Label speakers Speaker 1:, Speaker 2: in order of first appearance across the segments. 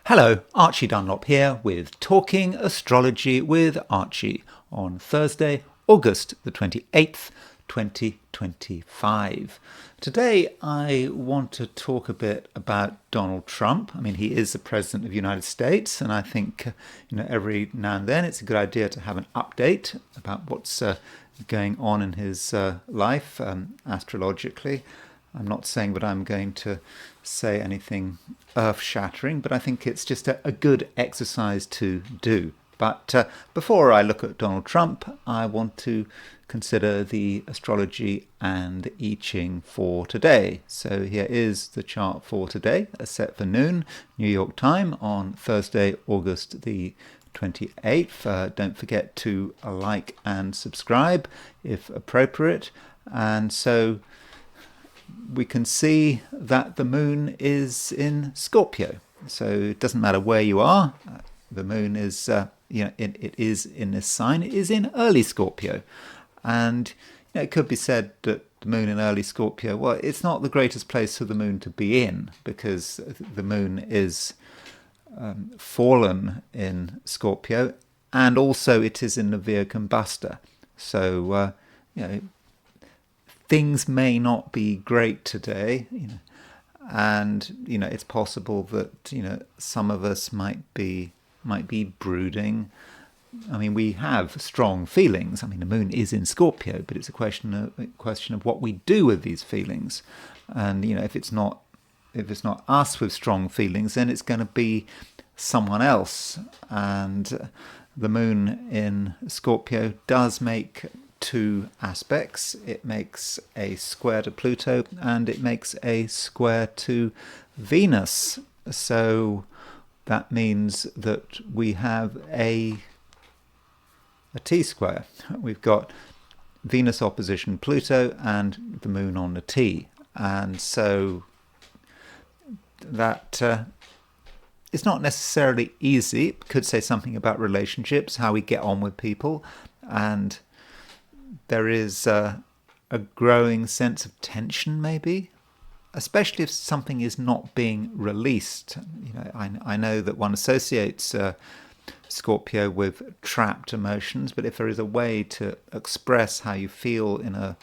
Speaker 1: Hello, Archie Dunlop here with Talking Astrology with Archie on Thursday, August the 28th, 2025. Today I want to talk a bit about Donald Trump. I mean, he is the President of the United States, and I think every now and then it's a good idea to have an update about what's going on in his life astrologically. I'm not saying that I'm going to say anything earth-shattering, but I think it's just a good exercise to do. But before I look at Donald Trump, I want to consider the astrology and I Ching for today. So here is the chart for today, set for noon, New York time, on Thursday, August the 28th. Don't forget to like and subscribe if appropriate. And so we can see that the moon is in Scorpio. So it doesn't matter where you are. The moon is, it is in this sign. It is in early Scorpio. And it could be said that the moon in early Scorpio, well, it's not the greatest place for the moon to be in, because the moon is fallen in Scorpio, and also it is in the Via Combusta. So, things may not be great today, and it's possible that some of us might be brooding. I mean, we have strong feelings. I mean, the moon is in Scorpio, but it's a question of what we do with these feelings. And if it's not us with strong feelings, then it's going to be someone else. And the moon in Scorpio does make two aspects. It makes a square to Pluto and it makes a square to Venus. So that means that we have a T-square. We've got Venus opposition Pluto and the moon on the T. And so that it's not necessarily easy. It could say something about relationships, how we get on with people, and there is a growing sense of tension, maybe, especially if something is not being released. I know that one associates Scorpio with trapped emotions, but if there is a way to express how you feel in a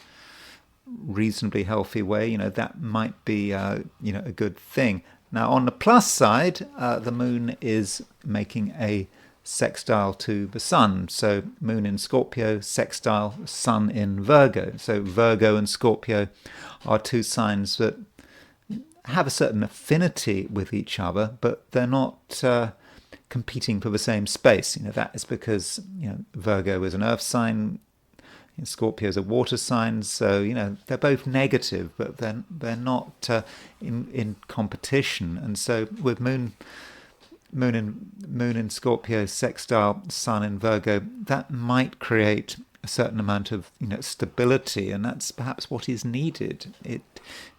Speaker 1: reasonably healthy way, that might be a good thing. Now, on the plus side, the moon is making a sextile to the sun. So moon in Scorpio, sextile sun in Virgo. So Virgo and Scorpio are two signs that have a certain affinity with each other, but they're not competing for the same space. That is because Virgo is an earth sign, Scorpio is a water sign, so they're both negative, but they're not in competition. And so with moon in Scorpio, sextile sun in Virgo, that might create a certain amount of stability, and that's perhaps what is needed.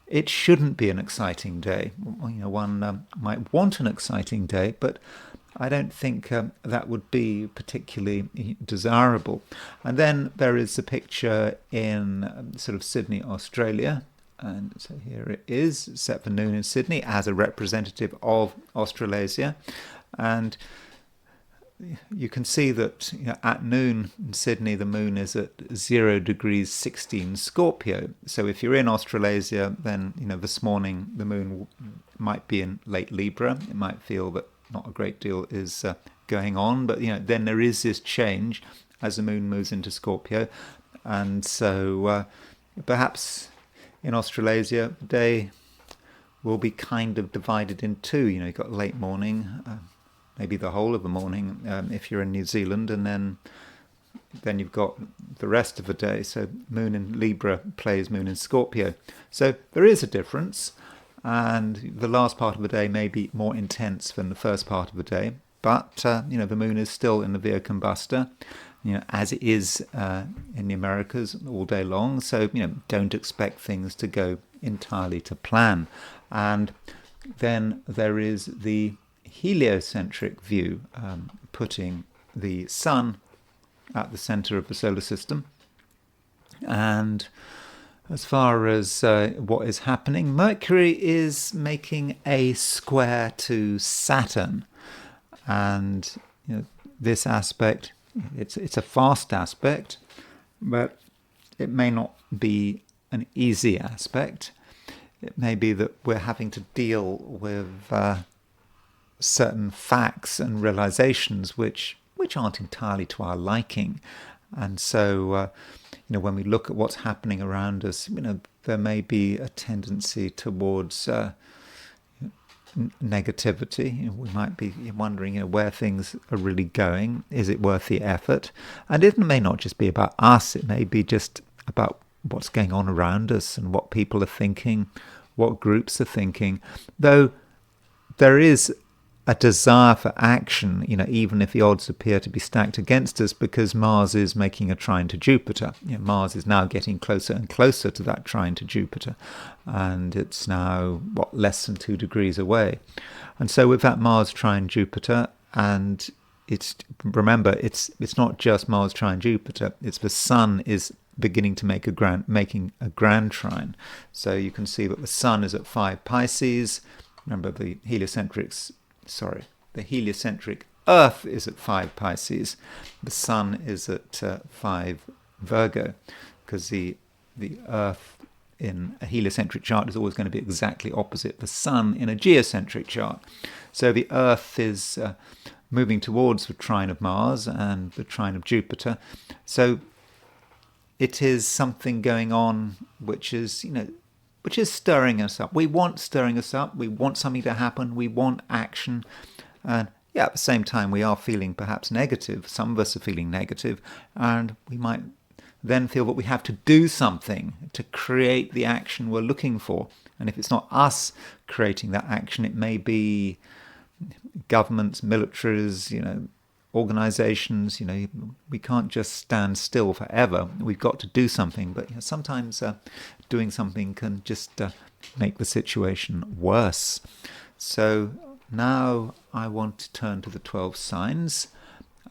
Speaker 1: It shouldn't be an exciting day. One might want an exciting day, but I don't think that would be particularly desirable. And then there is a picture in sort of Sydney, Australia. And so here it is, set for noon in Sydney as a representative of Australasia. And you can see that at noon in Sydney, the moon is at 0 degrees 16 Scorpio. So if you're in Australasia, then this morning the moon might be in late Libra. It might feel that not a great deal is going on, but then there is this change as the moon moves into Scorpio. And so perhaps in Australasia, the day will be kind of divided in two. You've got late morning, maybe the whole of the morning if you're in New Zealand, and then you've got the rest of the day. So moon in Libra plays moon in Scorpio. So there is a difference, and the last part of the day may be more intense than the first part of the day. But the moon is still in the Via Combusta, as it is in the Americas all day long. So, don't expect things to go entirely to plan. And then there is the heliocentric view, putting the sun at the center of the solar system. And as far as what is happening, Mercury is making a square to Saturn. And this aspect, it's a fast aspect, but it may not be an easy aspect. It may be that we're having to deal with certain facts and realizations which aren't entirely to our liking. And so, when we look at what's happening around us, there may be a tendency towards negativity. We might be wondering, where things are really going. Is it worth the effort? And it may not just be about us. It may be just about what's going on around us and what people are thinking, what groups are thinking. Though there is a desire for action, even if the odds appear to be stacked against us, because Mars is making a trine to Jupiter. Mars is now getting closer and closer to that trine to Jupiter, and it's now, less than 2 degrees away. And so with that Mars trine Jupiter, and remember, it's not just Mars trine Jupiter, it's the Sun is beginning to making a grand trine. So you can see that the Sun is at 5 Pisces. Remember, the heliocentric Earth is at 5 Pisces. The Sun is at 5 Virgo, because the Earth in a heliocentric chart is always going to be exactly opposite the Sun in a geocentric chart. So the Earth is moving towards the trine of Mars and the trine of Jupiter. So it is something going on which is stirring us up. We want stirring us up. We want something to happen. We want action. And at the same time, we are feeling perhaps negative. Some of us are feeling negative, and we might then feel that we have to do something to create the action we're looking for. And if it's not us creating that action, it may be governments, militaries, organizations. We can't just stand still forever. We've got to do something. But sometimes doing something can just make the situation worse. So now I want to turn to the 12 signs.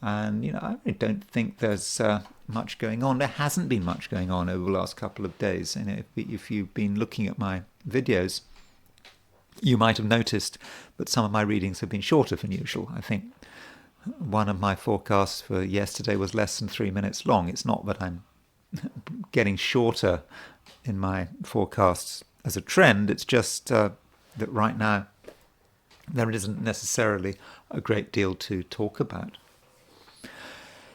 Speaker 1: And, I really don't think there's much going on. There hasn't been much going on over the last couple of days. And if you've been looking at my videos, you might have noticed that some of my readings have been shorter than usual. I think one of my forecasts for yesterday was less than 3 minutes long. It's not that I'm getting shorter in my forecasts as a trend. It's just that right now there isn't necessarily a great deal to talk about.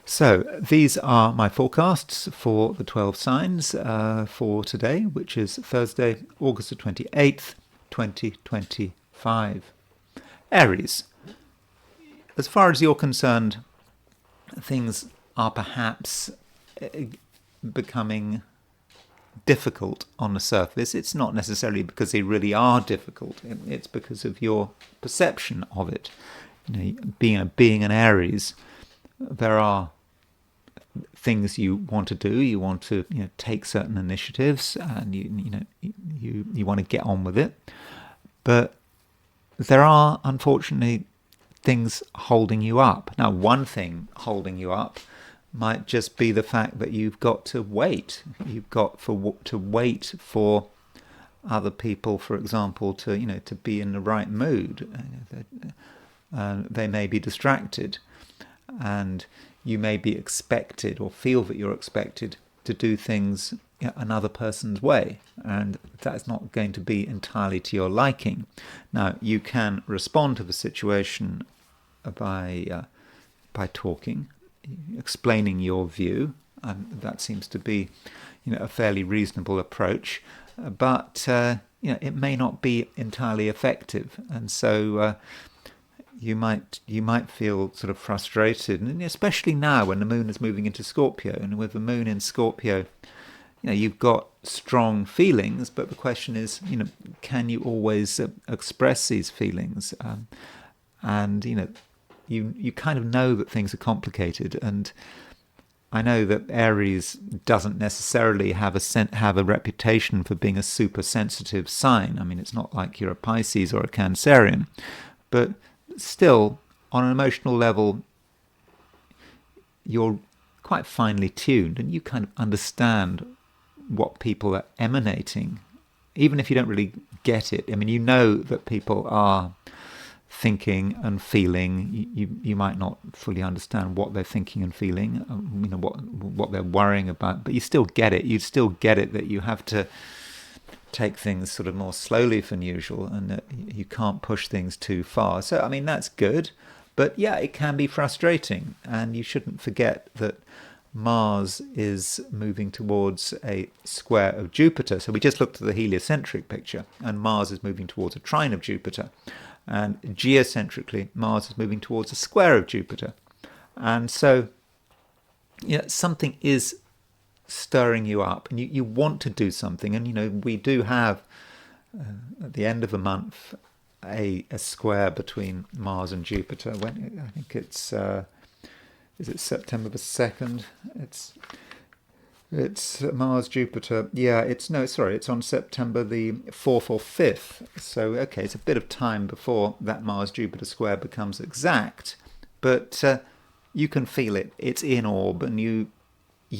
Speaker 1: So these are my forecasts for the 12 signs for today, which is Thursday, August the 28th, 2025. Aries. As far as you're concerned, things are perhaps becoming difficult on the surface. It's not necessarily because they really are difficult. It's because of your perception of it. Being an Aries, there are things you want to do. You want to take certain initiatives, and you want to get on with it. But there are, unfortunately, things holding you up. Now, one thing holding you up might just be the fact that you've got to wait. You've got to wait for other people, for example, to be in the right mood. They may be distracted, and you may be expected or feel that you're expected to do things another person's way, and that's not going to be entirely to your liking. Now, you can respond to the situation by talking, explaining your view, and that seems to be a fairly reasonable approach, but it may not be entirely effective, and so you might feel sort of frustrated, and especially now when the moon is moving into Scorpio, and with the moon in Scorpio, you've got strong feelings, but the question is, can you always express these feelings? And you kind of know that things are complicated, and I know that Aries doesn't necessarily have a reputation for being a super sensitive sign. I mean, it's not like you're a Pisces or a Cancerian, but still, on an emotional level, you're quite finely tuned, and you kind of understand what people are emanating, even if you don't really get it. I mean, you know that people are thinking and feeling. You might not fully understand what they're thinking and feeling, what they're worrying about, but you still get it. You still get it that you have to take things sort of more slowly than usual, and that you can't push things too far. So, I mean, that's good. But yeah, it can be frustrating, and you shouldn't forget that Mars is moving towards a square of Jupiter. So we just looked at the heliocentric picture, and Mars is moving towards a trine of Jupiter. And geocentrically, Mars is moving towards a square of Jupiter. And so, something is stirring you up, and you want to do something. And, we do have, at the end of the month, a square between Mars and Jupiter. When I think it's... is it September the 2nd? It's Mars Jupiter. Yeah, it's on September the 4th or 5th. So okay, it's a bit of time before that Mars Jupiter square becomes exact, but you can feel it. It's in orb, and you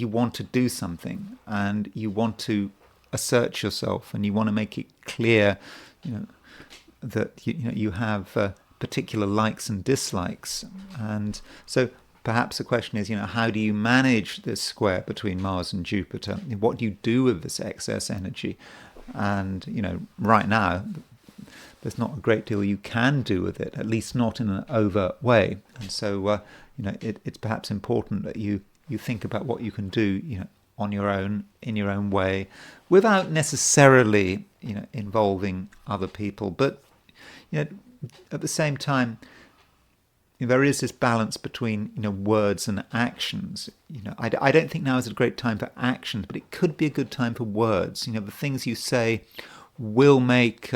Speaker 1: want to do something, and you want to assert yourself, and you want to make it clear, that you have particular likes and dislikes, and so. Perhaps the question is, how do you manage this square between Mars and Jupiter? What do you do with this excess energy? And, right now, there's not a great deal you can do with it, at least not in an overt way. And so, it's perhaps important that you think about what you can do, on your own, in your own way, without necessarily, involving other people. But, at the same time, there is this balance between, words and actions. I don't think now is a great time for actions, but it could be a good time for words. The things you say will make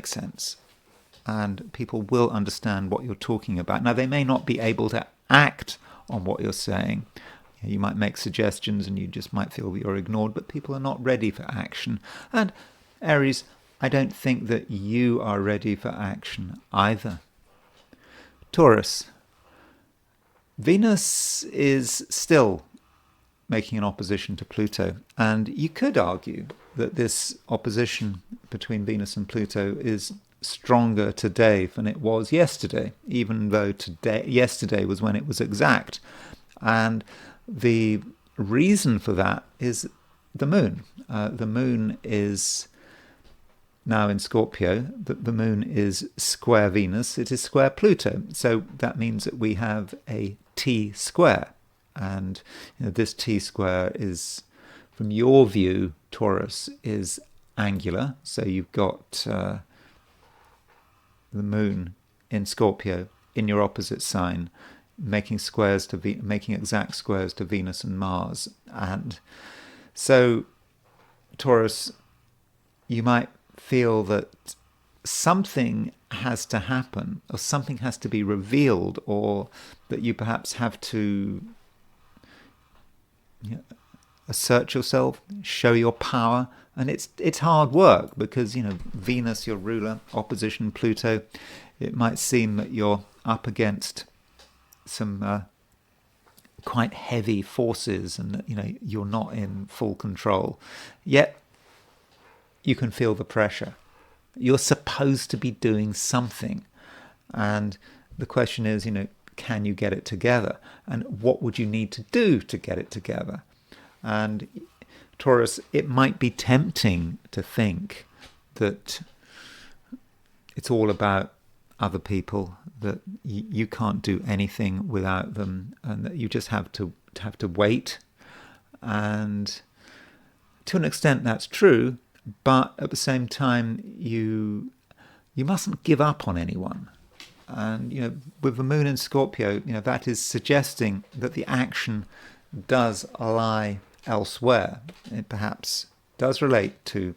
Speaker 1: sense, and people will understand what you're talking about. Now, they may not be able to act on what you're saying. You might make suggestions, and you just might feel that you're ignored, but people are not ready for action. And Aries, I don't think that you are ready for action either. Taurus. Venus is still making an opposition to Pluto, and you could argue that this opposition between Venus and Pluto is stronger today than it was yesterday, even though yesterday was when it was exact. And the reason for that is the moon. The moon is now in Scorpio. The moon is square Venus. It is square Pluto. So that means that we have a T square. And this T square is, from your view, Taurus, is angular. So you've got the moon in Scorpio in your opposite sign, making exact squares to Venus and Mars. And so Taurus, you might feel that something has to happen, or something has to be revealed, or that you perhaps have to assert yourself, show your power. And it's hard work because, Venus, your ruler, opposition Pluto, it might seem that you're up against some quite heavy forces, and that, you're not in full control. Yet you can feel the pressure. You're supposed to be doing something. And the question is, can you get it together? And what would you need to do to get it together? And Taurus, it might be tempting to think that it's all about other people, that you can't do anything without them, and that you just have to wait. And to an extent that's true, but at the same time you mustn't give up on anyone. And with the moon in Scorpio, that is suggesting that the action does lie elsewhere. It perhaps does relate to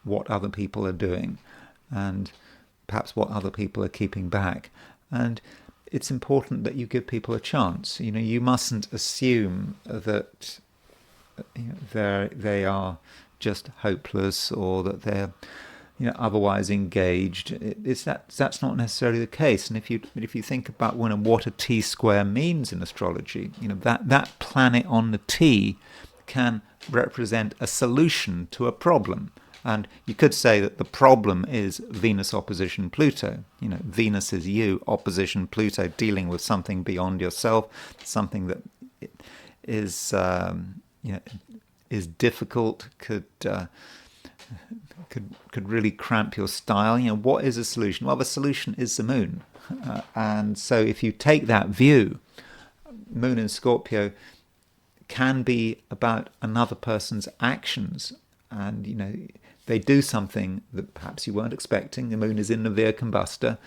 Speaker 1: what other people are doing, and perhaps what other people are keeping back. And it's important that you give people a chance. You mustn't assume that they are just hopeless, or that they're otherwise engaged. That's not necessarily the case. And if you think about what a T square means in astrology, that planet on the T can represent a solution to a problem. And you could say that the problem is Venus opposition Pluto. Venus is you, opposition Pluto, dealing with something beyond yourself, something that is is difficult, could really cramp your style. What is a solution? Well, the solution is the moon. And so if you take that view, Moon in Scorpio can be about another person's actions, and they do something that perhaps you weren't expecting. The moon is in the Vir combustor,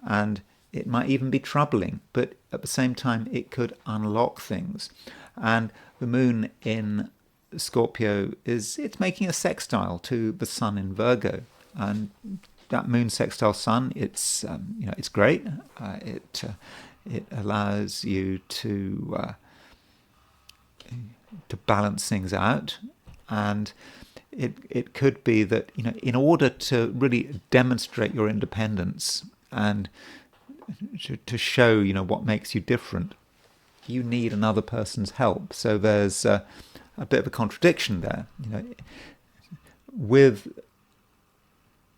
Speaker 1: and it might even be troubling, but at the same time it could unlock things. And the moon in Scorpio it's making a sextile to the sun in Virgo, and that moon sextile sun, it's great. It allows you to balance things out, and it could be that in order to really demonstrate your independence and to show what makes you different, you need another person's help. So there's a bit of a contradiction there. With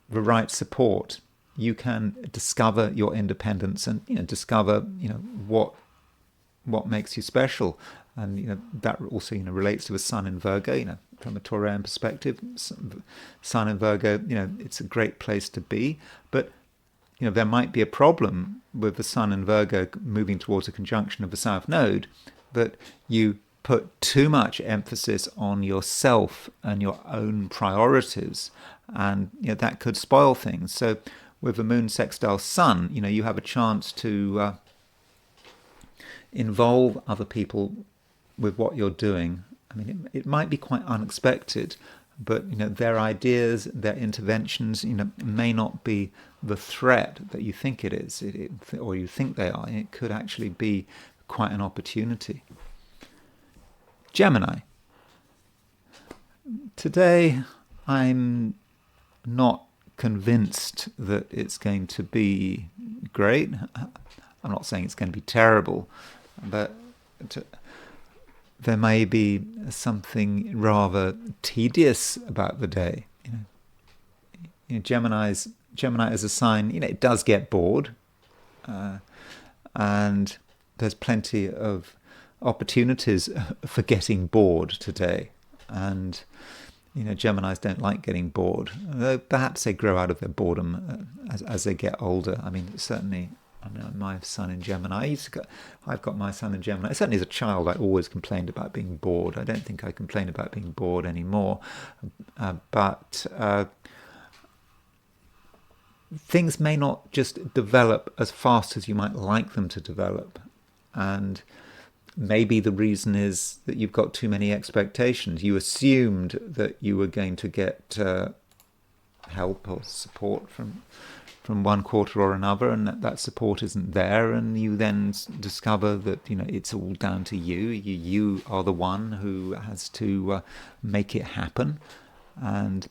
Speaker 1: the right support, you can discover your independence and discover what makes you special. And that also relates to the sun in Virgo. From a Taurian perspective, sun in Virgo, it's a great place to be. But there might be a problem with the sun in Virgo moving towards a conjunction of the South Node, that you put too much emphasis on yourself and your own priorities, and that could spoil things. So with the moon sextile sun, you have a chance to involve other people with what you're doing. I mean, it might be quite unexpected, but their ideas, their interventions, may not be the threat that you think it is, or you think they are. It could actually be quite an opportunity. Gemini. Today, I'm not convinced that it's going to be great. I'm not saying it's going to be terrible, but there may be something rather tedious about the day. Gemini as a sign, it does get bored, and there's plenty of opportunities for getting bored today. And Geminis don't like getting bored, though perhaps they grow out of their boredom as they get older. I mean, certainly, my son in Gemini. I've got my son in Gemini. Certainly as a child, I always complained about being bored. I don't think I complain about being bored anymore. But things may not just develop as fast as you might like them to develop. And maybe the reason is that you've got too many expectations. You assumed that you were going to get help or support from one quarter or another, and that support isn't there, and you then discover that it's all down to you. You are the one who has to make it happen, and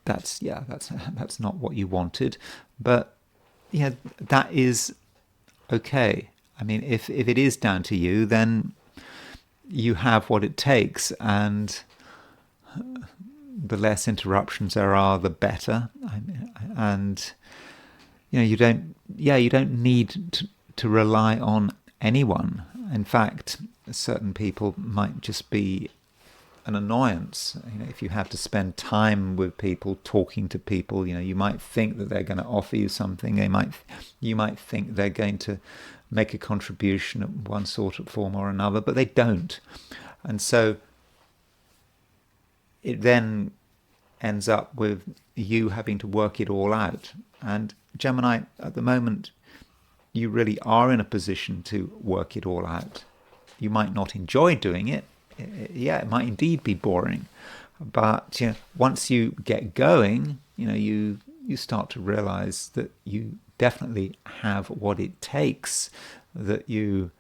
Speaker 1: that's not what you wanted. But that is okay. I mean, if it is down to you, then you have what it takes, and the less interruptions there are, the better. And you don't need to rely on anyone. In fact, certain people might just be an annoyance. If you have to spend time with people, talking to people, you might think that they're going to offer you something. You might think they're going to make a contribution of one sort of form or another, but they don't. And so it then ends up with you having to work it all out. And Gemini, at the moment, you really are in a position to work it all out. You might not enjoy doing it. It might indeed be boring. But once you get going, you start to realize that you definitely have what it takes, that you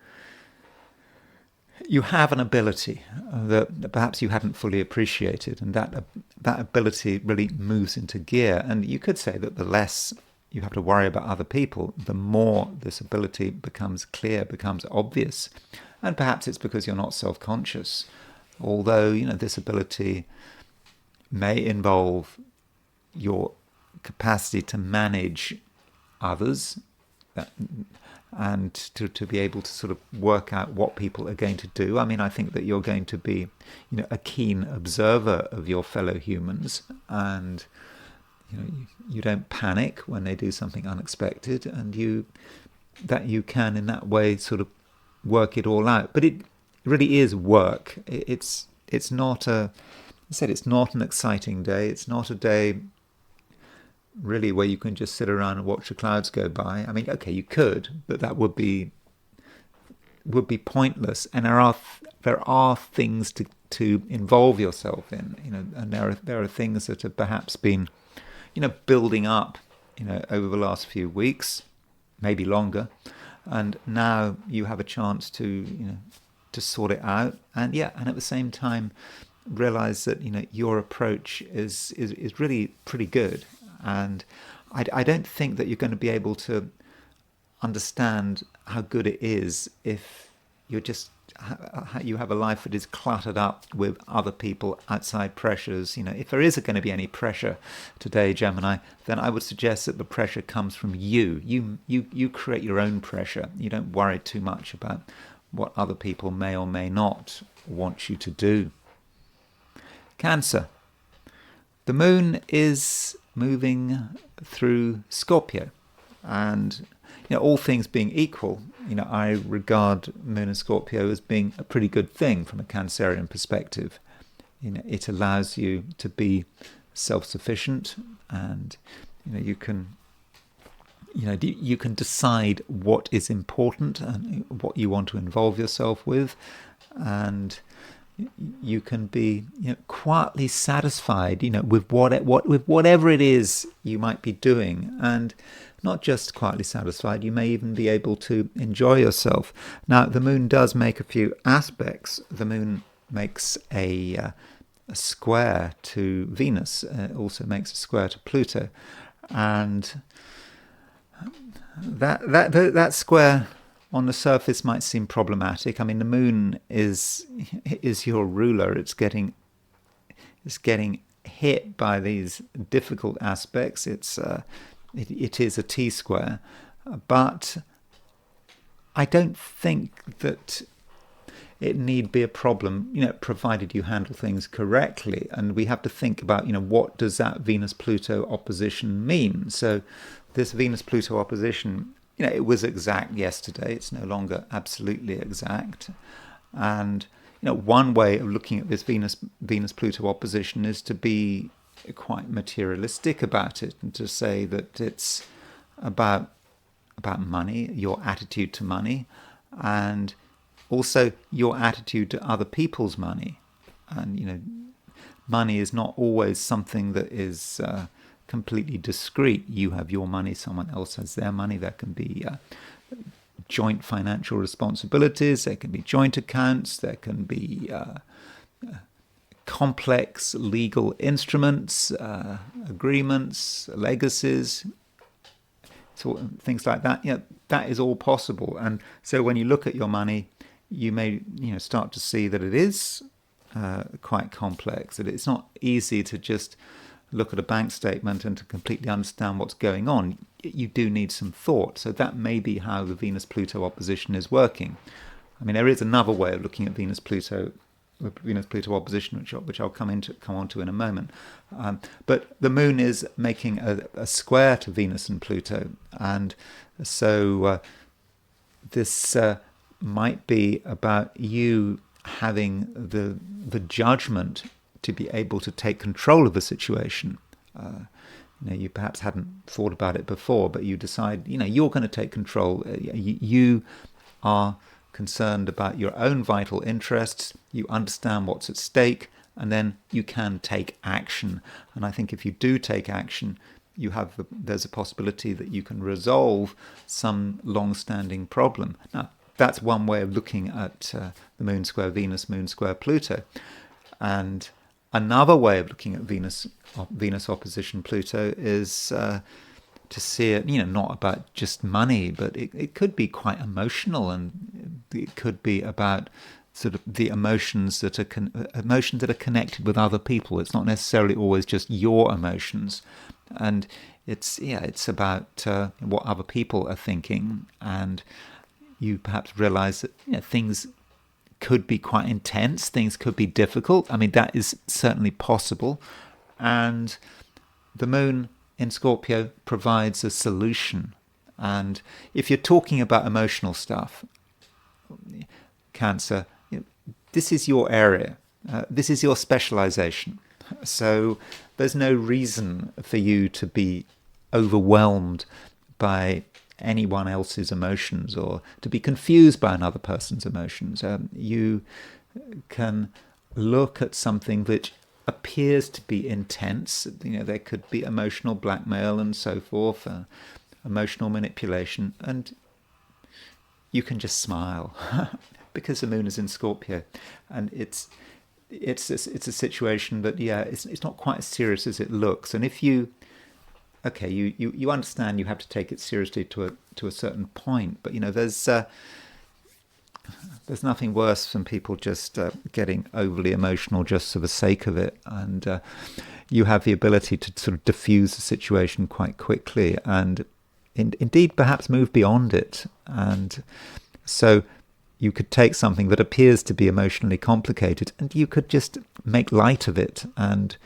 Speaker 1: have an ability that perhaps you hadn't fully appreciated, and that ability really moves into gear. And you could say that the less you have to worry about other people, the more this ability becomes clear, becomes obvious. And perhaps it's because you're not self-conscious, although this ability may involve your capacity to manage others, and to be able to sort of work out what people are going to do. I mean, I think that you're going to be, a keen observer of your fellow humans, and you don't panic when they do something unexpected, and you can in that way sort of work it all out. But it really is work. It's not it's not an exciting day. It's not a day really where you can just sit around and watch the clouds go by. I mean, okay, you could, but that would be pointless. And there are things to involve yourself in, and there are things that have perhaps been, building up, over the last few weeks, maybe longer, and now you have a chance to sort it out, and at the same time realize that your approach is really pretty good. And I don't think that you're going to be able to understand how good it is if you have a life that is cluttered up with other people, outside pressures. If there is going to be any pressure today, Gemini, then I would suggest that the pressure comes from you. You create your own pressure. You don't worry too much about what other people may or may not want you to do. Cancer. The moon is moving through Scorpio, and all things being equal, I regard moon and Scorpio as being a pretty good thing from a Cancerian perspective. It allows you to be self-sufficient, and you can decide what is important and what you want to involve yourself with, and you can be quietly satisfied with whatever it is you might be doing, and not just quietly satisfied, you may even be able to enjoy yourself. Now, the moon does make a few aspects. The moon makes a square to Venus, also makes a square to Pluto, and that square on the surface might seem problematic. I mean, the moon is your ruler. It's getting hit by these difficult aspects. It is a T-square, but I don't think that it need be a problem, provided you handle things correctly. And we have to think about, what does that Venus-Pluto opposition mean? So this Venus-Pluto opposition, it was exact yesterday. It's no longer absolutely exact. And, one way of looking at this Venus-Pluto opposition is to be quite materialistic about it, and to say that it's about money, your attitude to money, and also your attitude to other people's money. And, money is not always something that is completely discrete. You have your money, someone else has their money. There can be joint financial responsibilities, there can be joint accounts, there can be complex legal instruments, agreements, legacies, things like that. That is all possible. And so when you look at your money, you may start to see that it is quite complex, that it's not easy to just look at a bank statement and to completely understand what's going on. You do need some thought. So that may be how the Venus-Pluto opposition is working. I mean, there is another way of looking at Venus-Pluto opposition, which I'll come on to in a moment. But the moon is making a square to Venus and Pluto, and so this might be about you having the judgment to be able to take control of the situation. You perhaps hadn't thought about it before, but you decide, you're going to take control. You are concerned about your own vital interests. You understand what's at stake, and then you can take action. And I think if you do take action, there's a possibility that you can resolve some long-standing problem. Now, that's one way of looking at the moon square Venus, moon square Pluto. And another way of looking at Venus opposition Pluto is to see it, not about just money, but it could be quite emotional, and it could be about sort of the emotions that are emotions that are connected with other people. It's not necessarily always just your emotions, and it's about what other people are thinking, and you perhaps realize that things could be quite intense, things could be difficult. I mean, that is certainly possible, and the moon in Scorpio provides a solution. And if you're talking about emotional stuff, Cancer, this is your area. This is your specialization. So there's no reason for you to be overwhelmed by anyone else's emotions or to be confused by another person's emotions. You can look at something which appears to be intense. There could be emotional blackmail and so forth, emotional manipulation, and you can just smile because the moon is in Scorpio, and it's a situation that it's not quite as serious as it looks. And if you understand you have to take it seriously to a certain point, but there's nothing worse than people just getting overly emotional just for the sake of it, and you have the ability to sort of diffuse the situation quite quickly and indeed perhaps move beyond it. And so you could take something that appears to be emotionally complicated and you could just make light of it and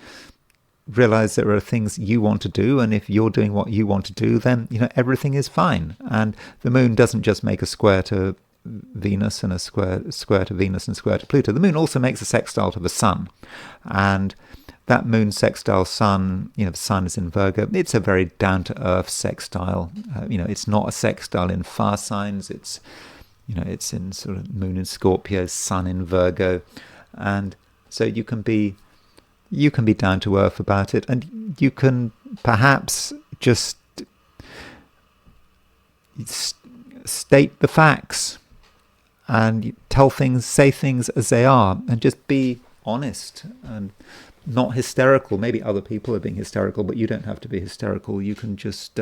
Speaker 1: realize there are things you want to do, and if you're doing what you want to do, then everything is fine. And the moon doesn't just make a square to Venus and a square to Venus and square to Pluto. The moon also makes a sextile to the sun, and that moon sextile sun, the sun is in Virgo. It's a very down-to-earth sextile. It's not a sextile in fire signs. It's in sort of moon in Scorpio, sun in Virgo, and so you can be down to earth about it, and you can perhaps just state the facts and say things as they are, and just be honest and not hysterical. Maybe other people are being hysterical, but you don't have to be hysterical. You can just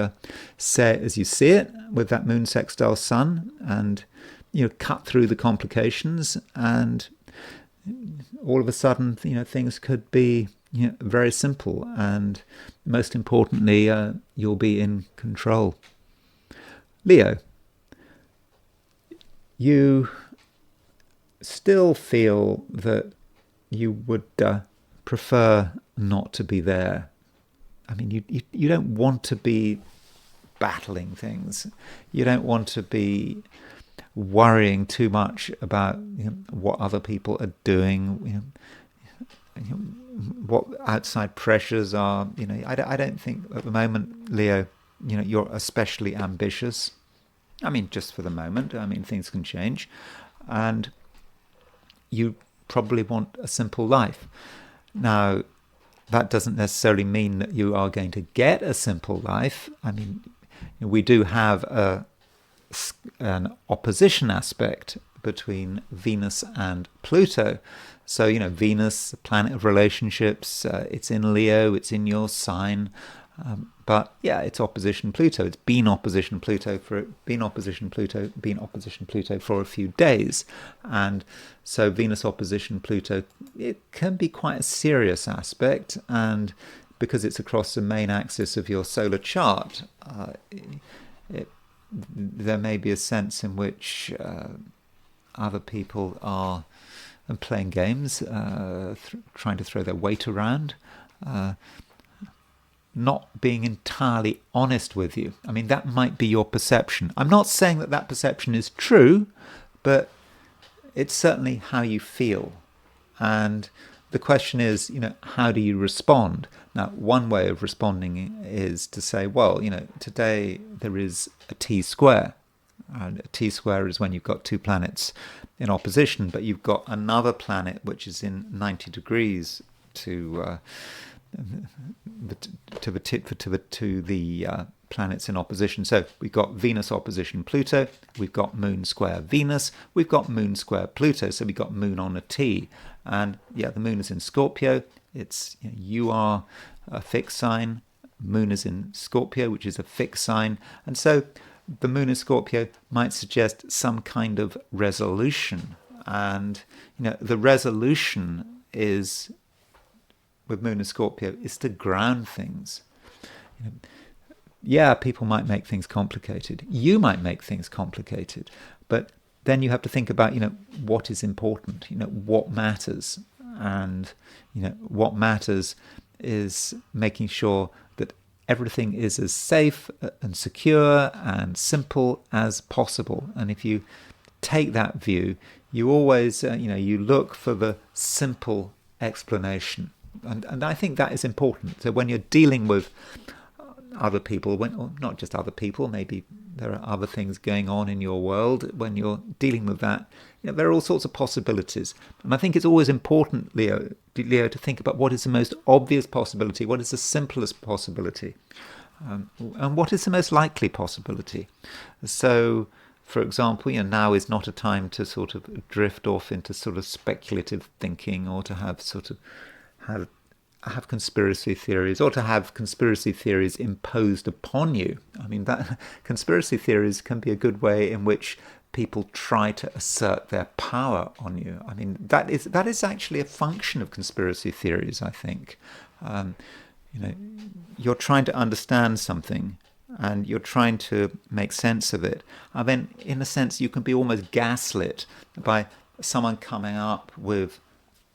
Speaker 1: say it as you see it with that moon sextile sun, and cut through the complications, and all of a sudden things could be very simple, and most importantly you'll be in control. Leo, you still feel that you would prefer not to be there. I mean, you don't want to be battling things. You don't want to be worrying too much about what other people are doing, what outside pressures are. I don't think at the moment, Leo, you're especially ambitious. I mean, just for the moment. I mean, things can change, and you probably want a simple life. Now, that doesn't necessarily mean that you are going to get a simple life. I mean, we do have an opposition aspect between Venus and Pluto. So, Venus, the planet of relationships, it's in Leo, it's in your sign. But yeah, it's opposition Pluto. It's been opposition Pluto for a few days. And so Venus opposition Pluto, it can be quite a serious aspect. And because it's across the main axis of your solar chart, there may be a sense in which other people are playing games, trying to throw their weight around, not being entirely honest with you. I mean, that might be your perception. I'm not saying that perception is true, but it's certainly how you feel. And the question is, how do you respond? Now, one way of responding is to say, well, today there is a T-square. And a T-square is when you've got two planets in opposition, but you've got another planet which is in 90 degrees to the planets in opposition. So we've got Venus opposition Pluto, we've got Moon square Venus, we've got Moon square Pluto, so we've got Moon on a T. And yeah, the Moon is in Scorpio. It's you are a fixed sign. Moon is in Scorpio, which is a fixed sign. And so the Moon in Scorpio might suggest some kind of resolution. And the resolution is, with Moon and Scorpio, is to ground things. Yeah, people might make things complicated. You might make things complicated, but then you have to think about, what is important, what matters. And, what matters is making sure that everything is as safe and secure and simple as possible. And if you take that view, you always, you look for the simple explanation. And I think that is important. So when you're dealing with other people, or not just other people, maybe there are other things going on in your world, when you're dealing with that, there are all sorts of possibilities. And I think it's always important, Leo, to think about what is the most obvious possibility, what is the simplest possibility, and what is the most likely possibility. So, for example, now is not a time to sort of drift off into sort of speculative thinking, or to have conspiracy theories, or to have conspiracy theories imposed upon you. I mean, that conspiracy theories can be a good way in which people try to assert their power on you. I mean, that is actually a function of conspiracy theories, I think. You're trying to understand something, and you're trying to make sense of it. And then, in a sense, you can be almost gaslit by someone coming up with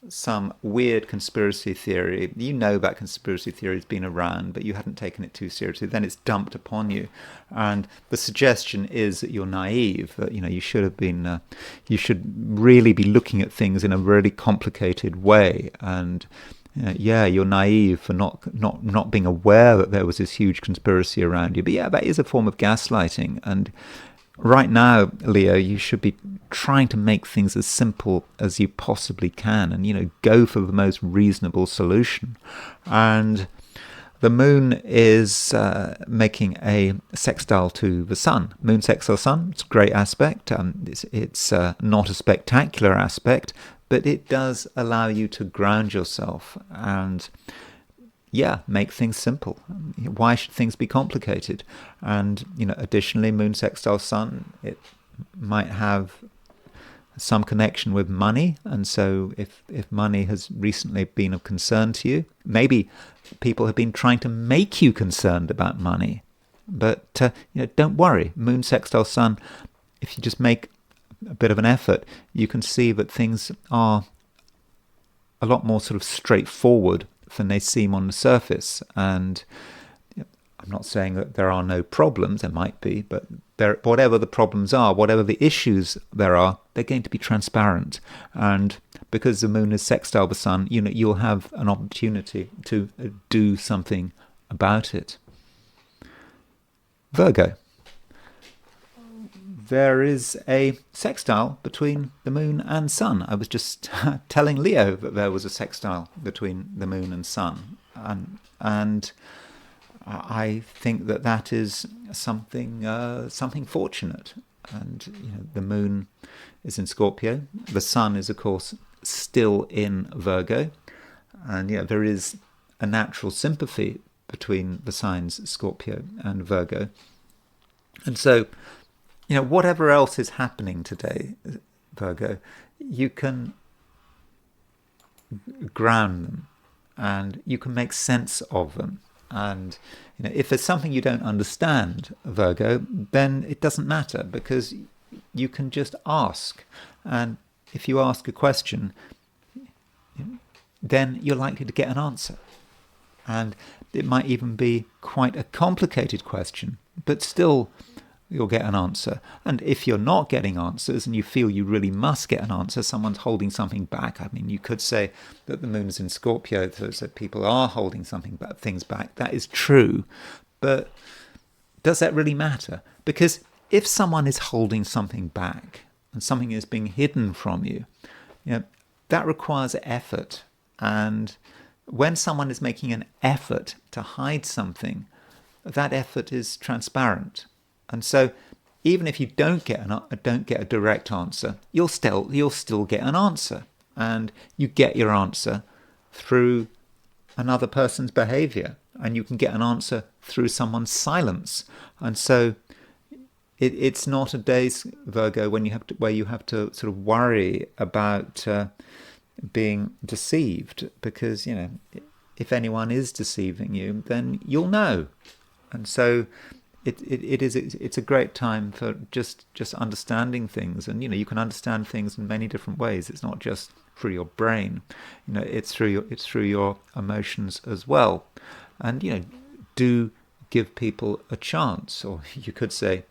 Speaker 1: some weird conspiracy theory. You know that conspiracy theory has been around, but you hadn't taken it too seriously. Then it's dumped upon you, and the suggestion is that you're naive. That you should have been. You should really be looking at things in a really complicated way, and you're naive for not being aware that there was this huge conspiracy around you. But yeah, that is a form of gaslighting. And right now, Leo, you should be trying to make things as simple as you possibly can, and go for the most reasonable solution. And the moon is making a sextile to the sun. Moon sextile sun, it's a great aspect. It's not a spectacular aspect, but it does allow you to ground yourself and make things simple. Why should things be complicated? And additionally, moon sextile sun, it might have some connection with money. And so if money has recently been of concern to you, maybe people have been trying to make you concerned about money. But don't worry, moon sextile sun, if you just make a bit of an effort, you can see that things are a lot more sort of straightforward than they seem on the surface. And I'm not saying that there are no problems, there might be, but whatever the problems are, whatever the issues there are, they're going to be transparent. And because the moon is sextile the sun, you'll have an opportunity to do something about it. Virgo. There is a sextile between the moon and sun. I was just telling Leo that there was a sextile between the moon and sun. And I think that is something fortunate. And the moon is in Scorpio. The sun is, of course, still in Virgo. And there is a natural sympathy between the signs Scorpio and Virgo. And so, whatever else is happening today, Virgo, you can ground them and you can make sense of them. And if there's something you don't understand, Virgo, then it doesn't matter, because you can just ask. And if you ask a question, then you're likely to get an answer. And it might even be quite a complicated question, but still you'll get an answer. And if you're not getting answers and you feel you really must get an answer, someone's holding something back. I mean, you could say that the moon's in Scorpio, so people are holding things back. That is true. But does that really matter? Because if someone is holding something back and something is being hidden from you, that requires effort. And when someone is making an effort to hide something, that effort is transparent. And so, even if you don't get a direct answer, you'll still get an answer, and you get your answer through another person's behaviour, and you can get an answer through someone's silence. And so, it's not a day, Virgo, where you have to sort of worry about being deceived, because if anyone is deceiving you, then you'll know. And so it's a great time for just understanding things. And you can understand things in many different ways. It's not just through your brain, it's through your emotions as well. And do give people a chance, or you could say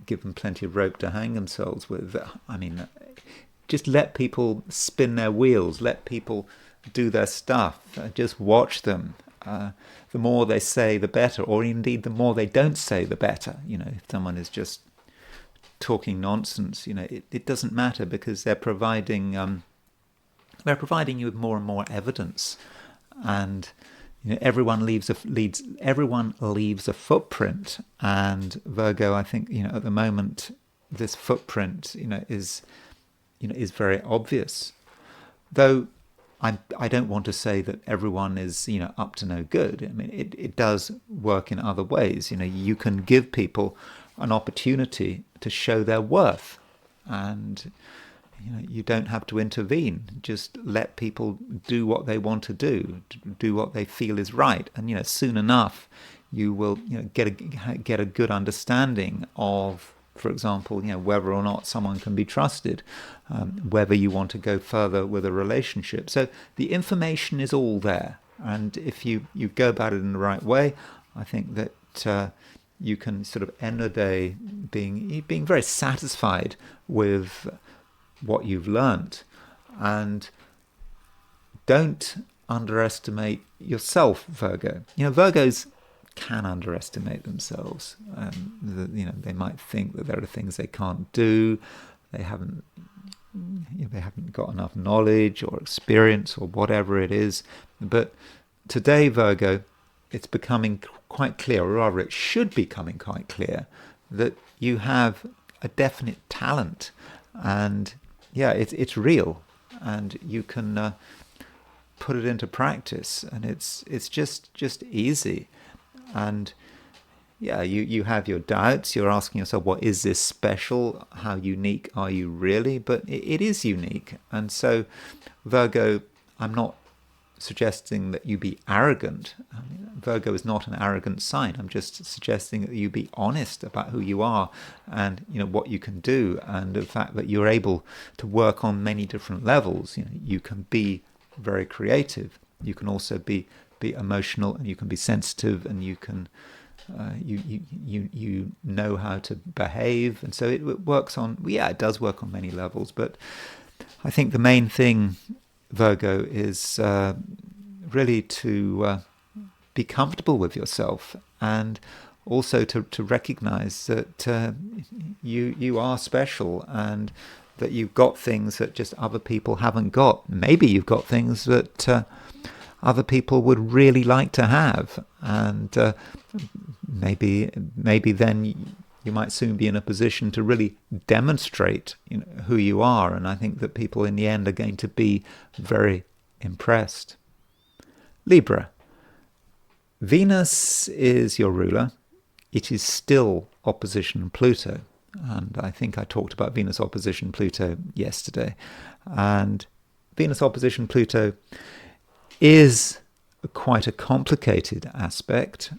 Speaker 1: give them plenty of rope to hang themselves with. I mean, just let people spin their wheels, let people do their stuff, just watch them. The more they say, the better, or indeed the more they don't say, the better. If someone is just talking nonsense, it doesn't matter, because they're providing you with more and more evidence, and everyone leaves a footprint. And Virgo, I think, at the moment, this footprint, is very obvious. Though I don't want to say that everyone is, up to no good. I mean, it does work in other ways. You can give people an opportunity to show their worth, and you don't have to intervene. Just let people do what they want to do what they feel is right. And soon enough, you will get a good understanding of, for example, whether or not someone can be trusted, whether you want to go further with a relationship. So the information is all there, and if you go about it in the right way, I think that you can sort of end the day being very satisfied with what you've learnt. And don't underestimate yourself, Virgo. Virgos can underestimate themselves. They might think that there are things they can't do. They haven't got enough knowledge or experience or whatever it is. But today, Virgo, it's becoming quite clear, or rather it should be coming quite clear, that you have a definite talent, and it's real, and you can put it into practice, and it's just easy. And you have your doubts. You're asking yourself, well, is this special? How unique are you really? But it is unique. And so, Virgo, I'm not suggesting that you be arrogant. I mean, Virgo is not an arrogant sign. I'm just suggesting that you be honest about who you are, and what you can do, and the fact that you're able to work on many different levels. You can be very creative. You can also be emotional, and you can be sensitive, and you can you know how to behave. And so it works on, it does work on many levels. But I think the main thing, Virgo, is really to be comfortable with yourself, and also to recognize that you are special, and that you've got things that just other people haven't got. Maybe you've got things that other people would really like to have, and maybe then you might soon be in a position to really demonstrate who you are. And I think that people in the end are going to be very impressed. Libra. Venus is your ruler. It is still opposition Pluto. And I think I talked about Venus opposition Pluto yesterday. And Venus opposition Pluto is quite a complicated aspect.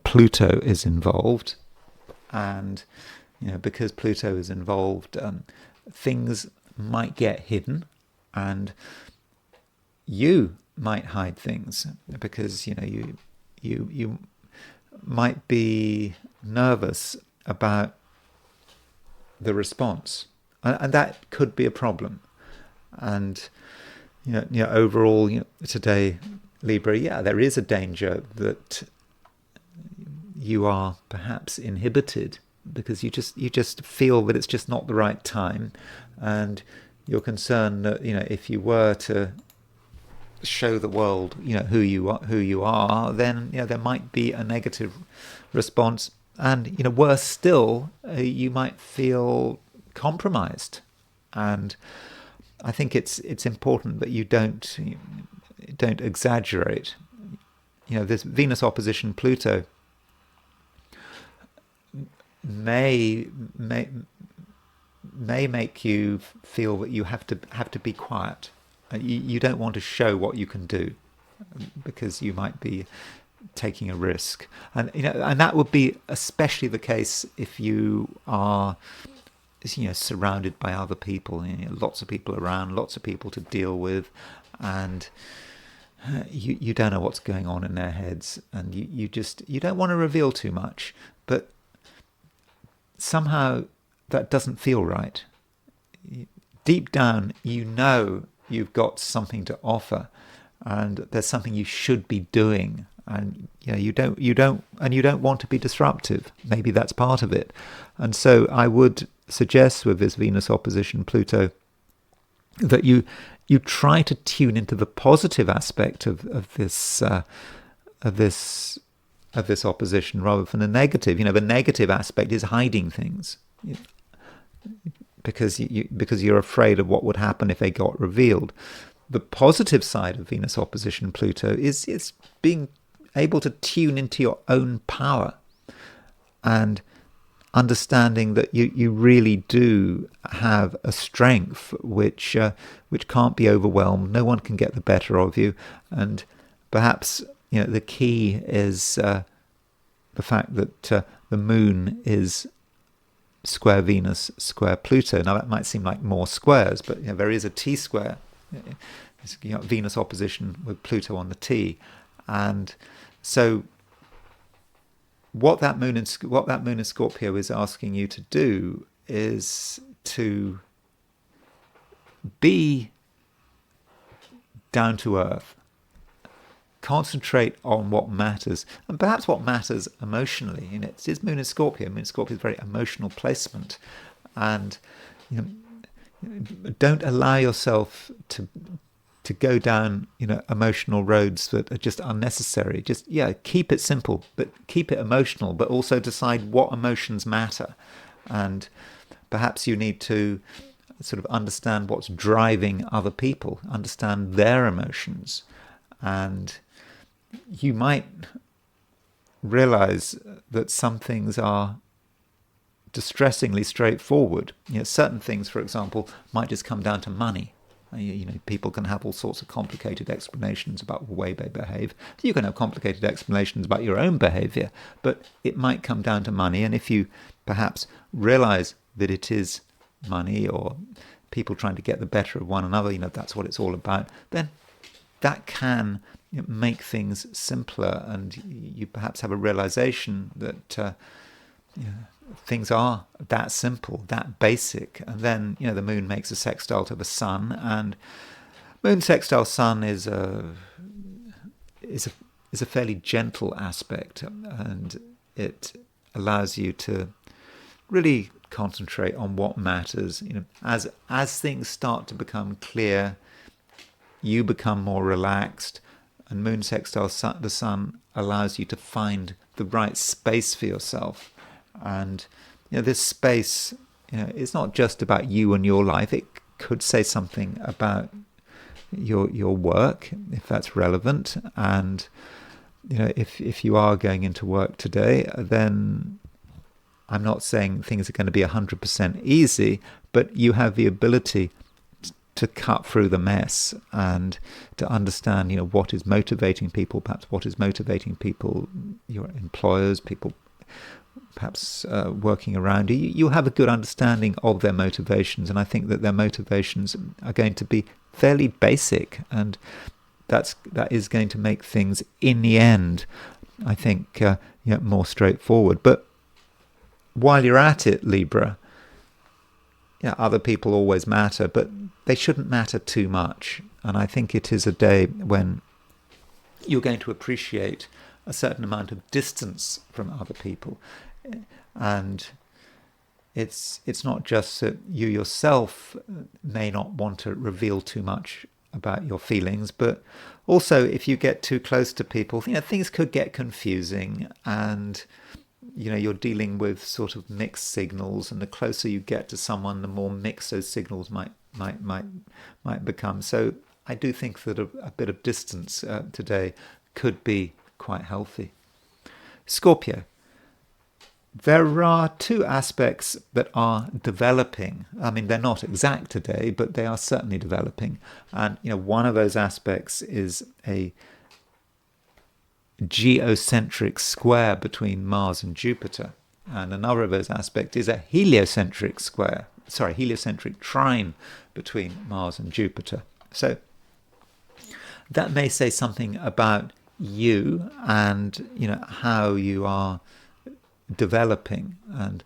Speaker 1: Pluto is involved, and because Pluto is involved, things might get hidden, and you might hide things, because you might be nervous about the response, and that could be a problem. And overall, today, Libra, there is a danger that you are perhaps inhibited, because you just feel that it's just not the right time, and you're concerned that if you were to show the world who you are, then there might be a negative response, and worse still, you might feel compromised. And I think it's important that you don't exaggerate. This Venus opposition Pluto may may may make you feel that you have to be quiet. You don't want to show what you can do because you might be taking a risk, and and that would be especially the case if you are surrounded by other people, lots of people around, lots of people to deal with, and you don't know what's going on in their heads, and you don't want to reveal too much, but somehow that doesn't feel right. Deep down, you've got something to offer, and there's something you should be doing, and you don't want to be disruptive. Maybe that's part of it, and so I would suggest with this Venus opposition Pluto that you try to tune into the positive aspect of this opposition rather than the negative. The negative aspect is hiding things, because you're afraid of what would happen if they got revealed. The positive side of Venus opposition Pluto is being able to tune into your own power and understanding that you really do have a strength which can't be overwhelmed. No one can get the better of you, and perhaps the key is the fact that the moon is square Venus, square Pluto. Now that might seem like more squares, but there is a T square. It's, Venus opposition with Pluto on the T, and so what that moon in Scorpio is asking you to do is to be down to earth. Concentrate on what matters, and perhaps what matters emotionally. It's moon in Scorpio. Moon in Scorpio is a very emotional placement, and don't allow yourself to go down emotional roads that are just unnecessary. Just keep it simple, but keep it emotional, but also decide what emotions matter, and perhaps you need to sort of understand what's driving other people, understand their emotions, and you might realize that some things are distressingly straightforward. Certain things, for example, might just come down to money. People can have all sorts of complicated explanations about the way they behave. You can have complicated explanations about your own behavior, but it might come down to money. And if you perhaps realize that it is money or people trying to get the better of one another, that's what it's all about, then that can make things simpler, and you perhaps have a realization that things are that simple, that basic. And then the moon makes a sextile to the sun, and moon sextile sun is a fairly gentle aspect, and it allows you to really concentrate on what matters. As things start to become clear, you become more relaxed, and moon sextile the sun allows you to find the right space for yourself. And this space is not just about you and your life. It could say something about your work, if that's relevant. And if you are going into work today, then I'm not saying things are going to be 100% easy, but you have the ability to cut through the mess and to understand what is motivating people, perhaps what is motivating people, your employers, people perhaps working around you. You'll have a good understanding of their motivations, and I think that their motivations are going to be fairly basic, and that is going to make things in the end, I think, more straightforward. But while you're at it, Libra, other people always matter, but they shouldn't matter too much. And I think it is a day when you're going to appreciate a certain amount of distance from other people. And it's not just that you yourself may not want to reveal too much about your feelings, but also if you get too close to people, things could get confusing, and you're dealing with sort of mixed signals, and the closer you get to someone, the more mixed those signals might become. So I do think that a bit of distance today could be quite healthy. Scorpio. There are two aspects that are developing. I mean, they're not exact today, but they are certainly developing. And one of those aspects is a geocentric square between Mars and Jupiter. And another of those aspects is a heliocentric trine between Mars and Jupiter. So that may say something about you and how you are developing and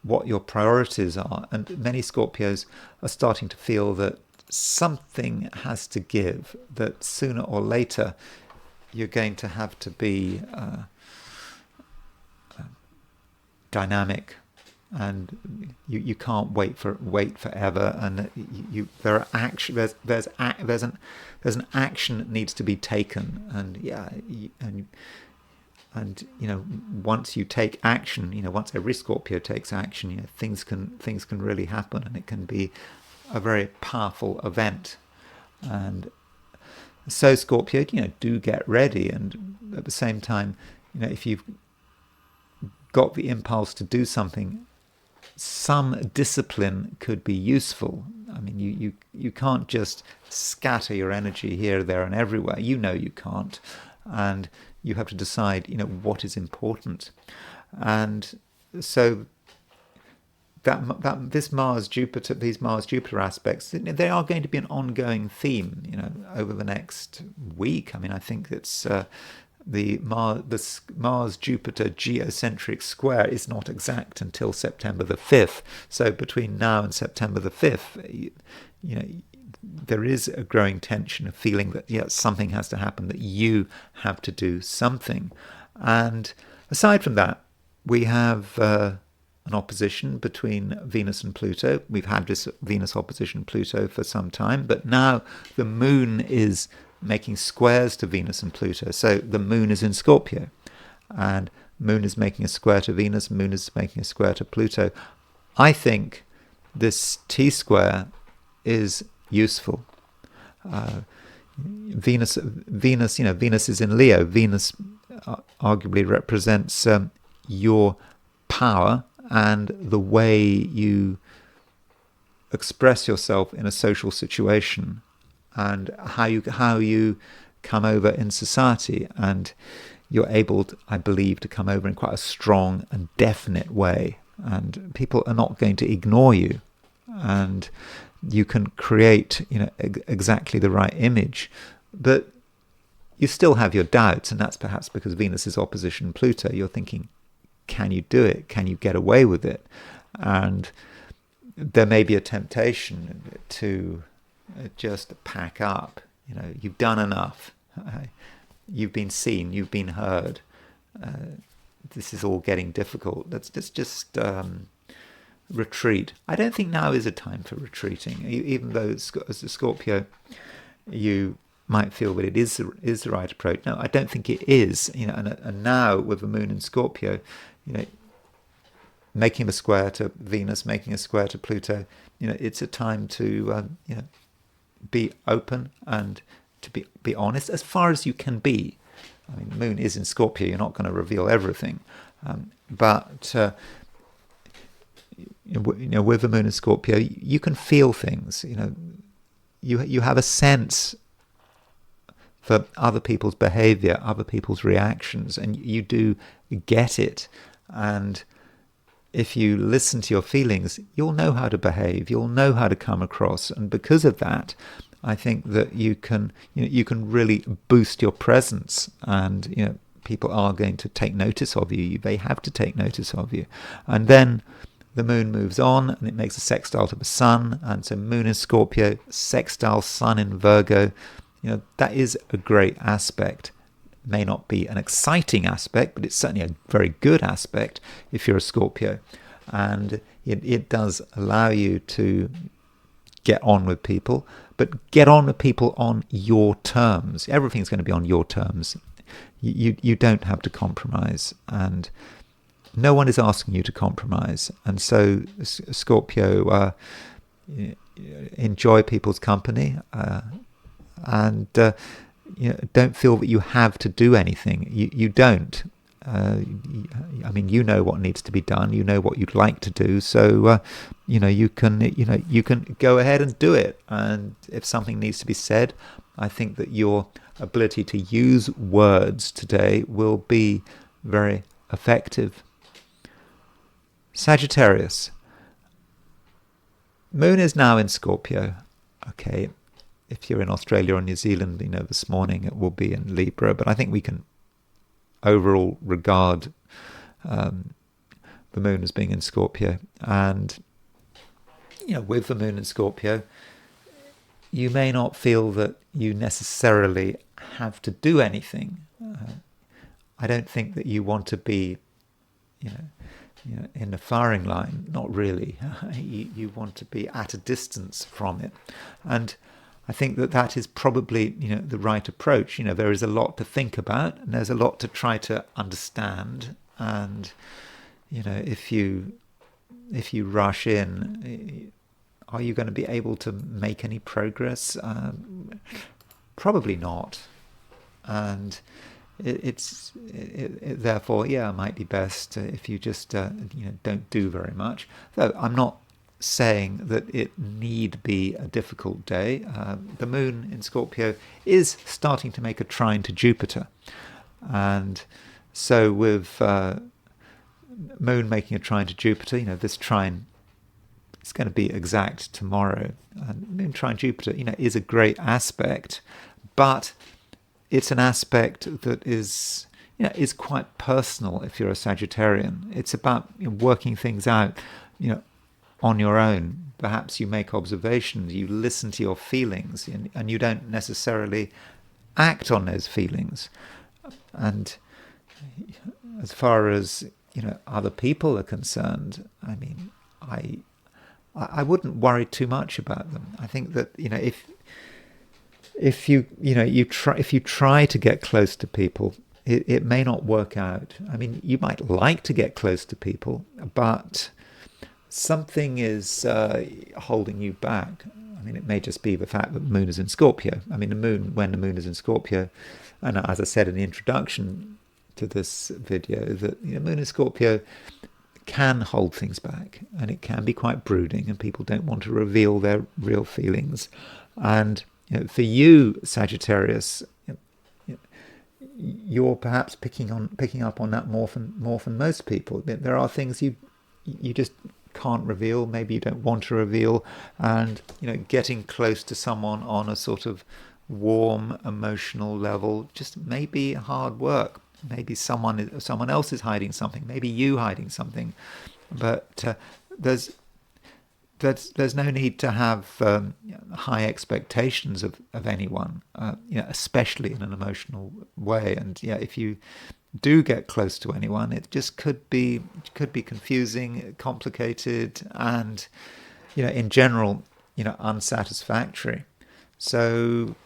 Speaker 1: what your priorities are. And many Scorpios are starting to feel that something has to give, that sooner or later you're going to have to be dynamic, and you can't wait forever, and there's an action that needs to be taken, and once you take action, once every Scorpio takes action, things can really happen, and it can be a very powerful event. And so Scorpio, do get ready, and at the same time, if you've got the impulse to do something, some discipline could be useful. I mean, you can't just scatter your energy here, there, and everywhere. You can't, and you have to decide, what is important. And so these Mars Jupiter aspects, they are going to be an ongoing theme, over the next week. I mean, I think it's the Mars Jupiter geocentric square is not exact until September the 5th. So between now and September the 5th, there is a growing tension of feeling that something has to happen, that you have to do something. And aside from that, we have an opposition between Venus and Pluto. We've had this Venus opposition Pluto for some time, but now the moon is making squares to Venus and Pluto. So the moon is in Scorpio, and moon is making a square to Venus, moon is making a square to Pluto. I think this T-square is useful. Venus is in Leo. Venus arguably represents your power and the way you express yourself in a social situation, and how you come over in society. And you're able, I believe, to come over in quite a strong and definite way, and people are not going to ignore you, and you can create exactly the right image. But you still have your doubts, and that's perhaps because Venus is opposition Pluto. You're thinking, can you do it? Can you get away with it? And there may be a temptation to just pack up. You've done enough. You've been seen. You've been heard. This is all getting difficult. Let's just retreat. I don't think now is a time for retreating. Even though as a Scorpio, you might feel that it is the right approach. No, I don't think it is. And now with the moon in Scorpio, making a square to Venus, making a square to Pluto, it's a time to be open and to be honest as far as you can be. I mean, the moon is in Scorpio. You're not going to reveal everything, but with the moon in Scorpio, you can feel things. You have a sense for other people's behavior, other people's reactions, and you do get it. And if you listen to your feelings, you'll know how to behave, you'll know how to come across. And because of that, I think that you can really boost your presence, and people are going to take notice of you. They have to take notice of you. And then the moon moves on, and it makes a sextile to the sun, and so moon in Scorpio, sextile sun in Virgo. That is a great aspect. It may not be an exciting aspect, but it's certainly a very good aspect if you're a Scorpio. And it does allow you to get on with people, but get on with people on your terms. Everything's going to be on your terms. You don't have to compromise, and no one is asking you to compromise. And so Scorpio, enjoy people's company, and don't feel that you have to do anything. You don't. I mean, you know what needs to be done. You know what you'd like to do. So, you can go ahead and do it. And if something needs to be said, I think that your ability to use words today will be very effective. Sagittarius. Moon is now in Scorpio. Okay, if you're in Australia or New Zealand, this morning it will be in Libra. But I think we can overall regard the moon as being in Scorpio. And, with the moon in Scorpio, you may not feel that you necessarily have to do anything. I don't think that you want to be, in the firing line. Not really. You want to be at a distance from it. And I think that is probably, the right approach. There is a lot to think about, and there's a lot to try to understand. And, if you rush in, are you going to be able to make any progress? Probably not. And therefore, it might be best if you just don't do very much. Though I'm not saying that it need be a difficult day. The moon in Scorpio is starting to make a trine to Jupiter, and so with moon making a trine to Jupiter, this trine is going to be exact tomorrow. And moon trine Jupiter, is a great aspect, but it's an aspect that is quite personal if you're a Sagittarian. It's about working things out, on your own. Perhaps you make observations, you listen to your feelings, and you don't necessarily act on those feelings. And as far as other people are concerned, I mean, I wouldn't worry too much about them. I think that if you try to get close to people, it may not work out. I mean, you might like to get close to people, but something is holding you back. I mean, it may just be the fact that the moon is in Scorpio. I mean, when the moon is in Scorpio, and as I said in the introduction to this video, that moon in Scorpio can hold things back, and it can be quite brooding, and people don't want to reveal their real feelings. And for you, Sagittarius, you're perhaps picking up on that more than most people. There are things you just can't reveal, maybe you don't want to reveal, and getting close to someone on a sort of warm emotional level just may be hard work. Maybe someone else is hiding something, maybe you hiding something, but there's no need to have high expectations of anyone, especially in an emotional way. And if you do get close to anyone, it just could be confusing, complicated, and in general, unsatisfactory. So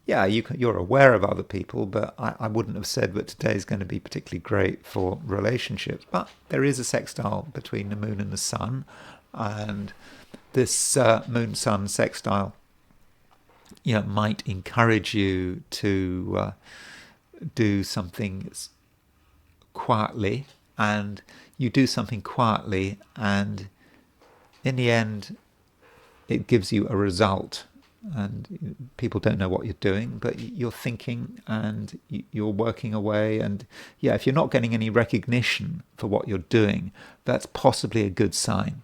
Speaker 1: you're aware of other people, but I wouldn't have said that today is going to be particularly great for relationships. But there is a sextile between the moon and the sun, and this moon-sun sextile might encourage you to do something quietly, and you do something quietly, and in the end it gives you a result. And people don't know what you're doing, but you're thinking and you're working away. And if you're not getting any recognition for what you're doing, that's possibly a good sign.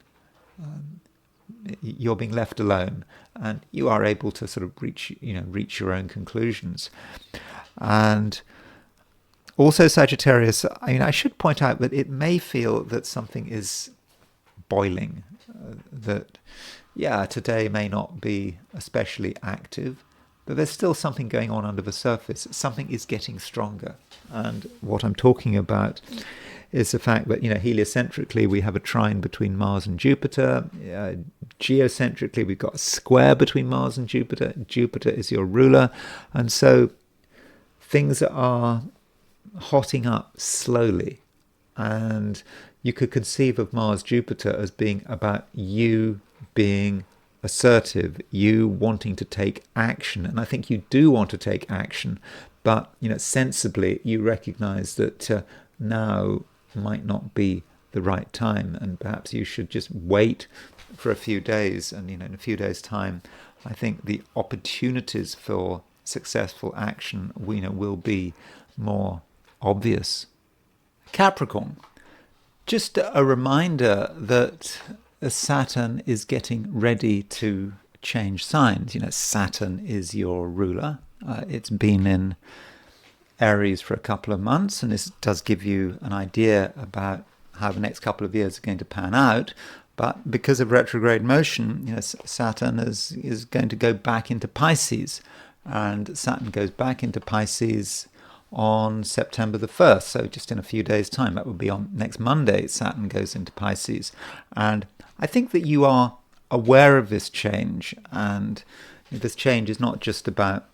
Speaker 1: You're being left alone, and you are able to sort of reach your own conclusions. And also, Sagittarius, I should point out that it may feel that something is boiling, that today may not be especially active, but there's still something going on under the surface. Something is getting stronger. And what I'm talking about is the fact that, heliocentrically, we have a trine between Mars and Jupiter. Geocentrically, we've got a square between Mars and Jupiter. Jupiter is your ruler. And so things are hotting up slowly. And you could conceive of Mars-Jupiter as being about you being assertive, you wanting to take action. And I think you do want to take action, but sensibly you recognize that now might not be the right time, and perhaps you should just wait for a few days, and in a few days' time I think the opportunities for successful action will be more obvious. Capricorn, just a reminder that Saturn is getting ready to change signs. Saturn is your ruler. It's been in Aries for a couple of months, and this does give you an idea about how the next couple of years are going to pan out. But because of retrograde motion, Saturn is going to go back into Pisces, and Saturn goes back into Pisces on September the 1st, so just in a few days' time. That would be on next Monday, Saturn goes into Pisces. And I think that you are aware of this change, and this change is not just about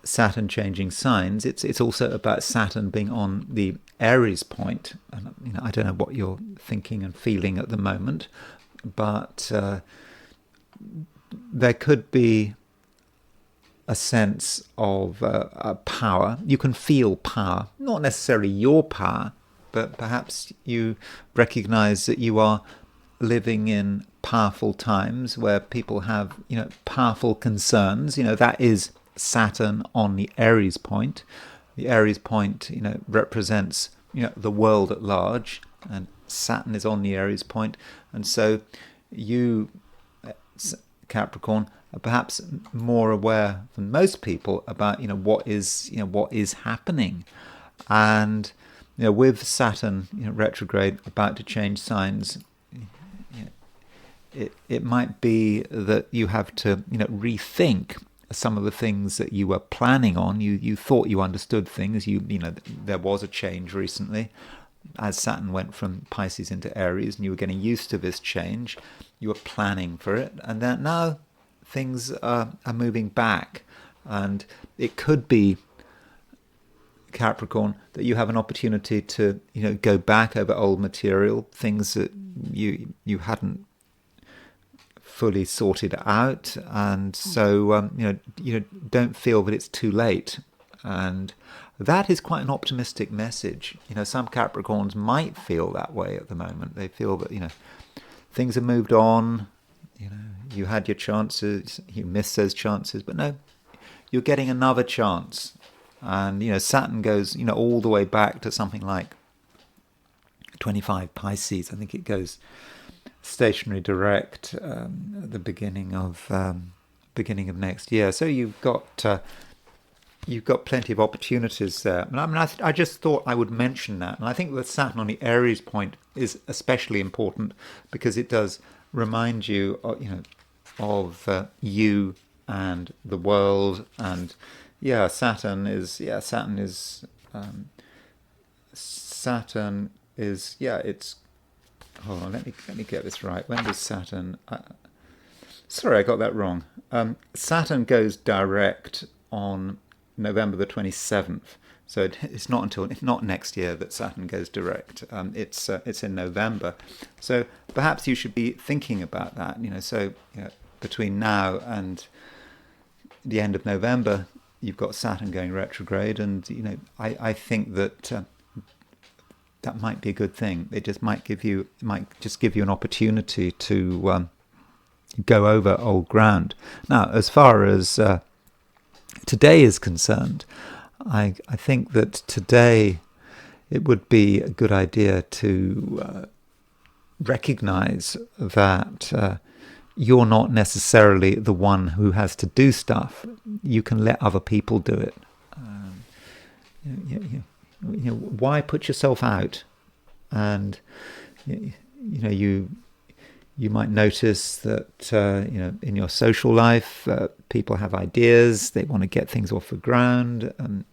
Speaker 1: Saturn changing signs. It's also about Saturn being on the Aries point. And I don't know what you're thinking and feeling at the moment, but there could be a sense of power. You can feel power, not necessarily your power, but perhaps you recognize that you are living in powerful times where people have powerful concerns. That is Saturn on the Aries point. The Aries point represents the world at large, and Saturn is on the Aries point. And so you, Capricorn, are perhaps more aware than most people about what is happening. And with Saturn retrograde about to change signs, it might be that you have to rethink some of the things that you were planning on. You thought you understood things. There was a change recently as Saturn went from Pisces into Aries, and you were getting used to this change. You were planning for it, and then now things are moving back. And it could be, Capricorn, that you have an opportunity to go back over old material, things that you hadn't fully sorted out, and so don't feel that it's too late. And that is quite an optimistic message. Some Capricorns might feel that way at the moment. They feel that things have moved on. You had your chances, you missed those chances, but no, you're getting another chance. And Saturn goes all the way back to something like 25 Pisces. I think it goes stationary direct at the beginning of next year. So you've got plenty of opportunities there. I just thought I would mention that, and I think that Saturn on the Aries point is especially important because it does remind you, of you and the world. And Saturn is it's. Hold on, let me get this right. When does Saturn? Sorry, I got that wrong. Saturn goes direct on November the 27th. So it's not next year that Saturn goes direct. It's in November. So perhaps you should be thinking about that. So between now and the end of November, you've got Saturn going retrograde, and I think that. That might be a good thing. It might give you an opportunity to go over old ground. Now, as far as today is concerned, I think that today it would be a good idea to recognize that you're not necessarily the one who has to do stuff. You can let other people do it. Why put yourself out? And you might notice that in your social life, people have ideas. They want to get things off the ground, and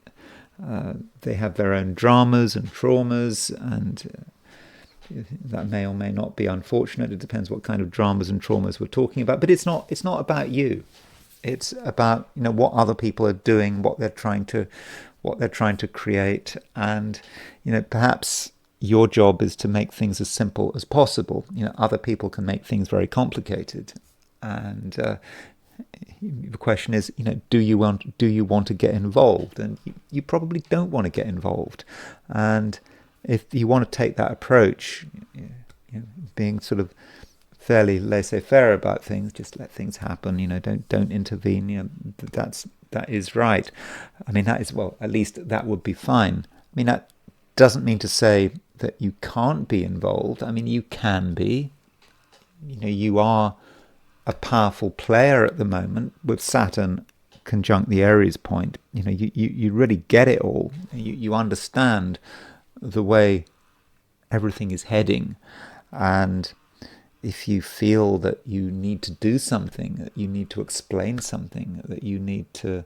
Speaker 1: they have their own dramas and traumas, and that may or may not be unfortunate. It depends what kind of dramas and traumas we're talking about. But it's not about you. It's about what other people are doing, what they're trying to create, and perhaps your job is to make things as simple as possible. Other people can make things very complicated, and the question is, do you want to get involved? And you probably don't want to get involved. And if you want to take that approach, being sort of fairly laissez-faire about things, just let things happen. Don't intervene. That is right. I mean, that is, well, at least that would be fine. I mean, that doesn't mean to say that you can't be involved. I mean, you can be. You are a powerful player at the moment with Saturn conjunct the Aries point. You really get it all. You understand the way everything is heading, and if you feel that you need to do something, that you need to explain something, that you need to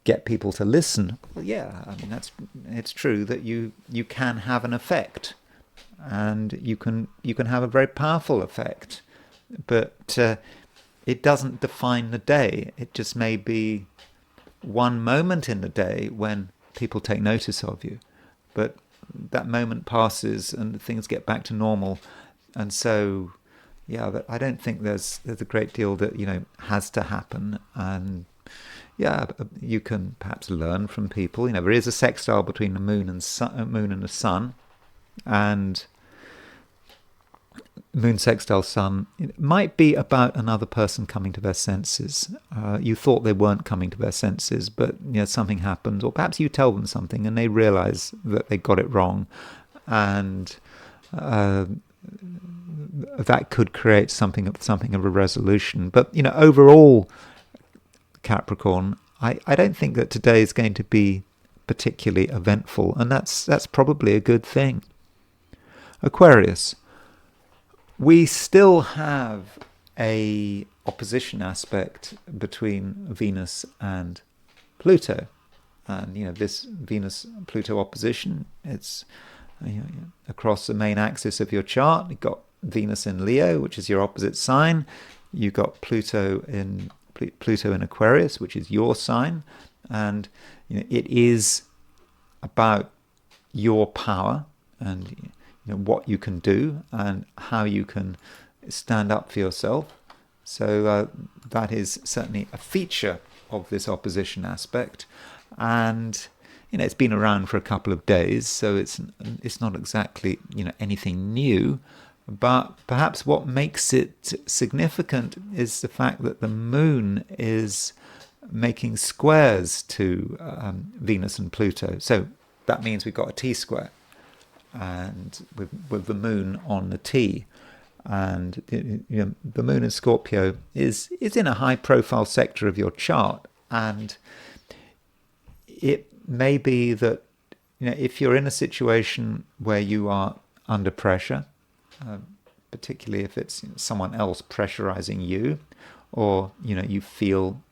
Speaker 1: get people to listen, well, yeah, I mean, it's true that you can have an effect, and you can have a very powerful effect, but it doesn't define the day. It just may be one moment in the day when people take notice of you, but that moment passes and things get back to normal. And so, yeah, I don't think there's a great deal that has to happen. And yeah, you can perhaps learn from people. There is a sextile between the moon and the sun, and moon sextile sun, it might be about another person coming to their senses. You thought they weren't coming to their senses, but something happens, or perhaps you tell them something and they realize that they got it wrong, and that could create something of a resolution. But overall, Capricorn, I don't think that today is going to be particularly eventful, and that's probably a good thing. Aquarius, we still have a opposition aspect between Venus and Pluto, and this Venus-Pluto opposition, it's across the main axis of your chart. You've got Venus in Leo, which is your opposite sign. You've got Pluto in Aquarius, which is your sign, and it is about your power and what you can do and how you can stand up for yourself. So that is certainly a feature of this opposition aspect, and it's been around for a couple of days, so it's not exactly anything new. But perhaps what makes it significant is the fact that the moon is making squares to Venus and Pluto. So that means we've got a T-square, and with the moon on the T. And the moon in Scorpio is in a high-profile sector of your chart, and it may be that if you're in a situation where you are under pressure, particularly if it's someone else pressurizing you, or you feel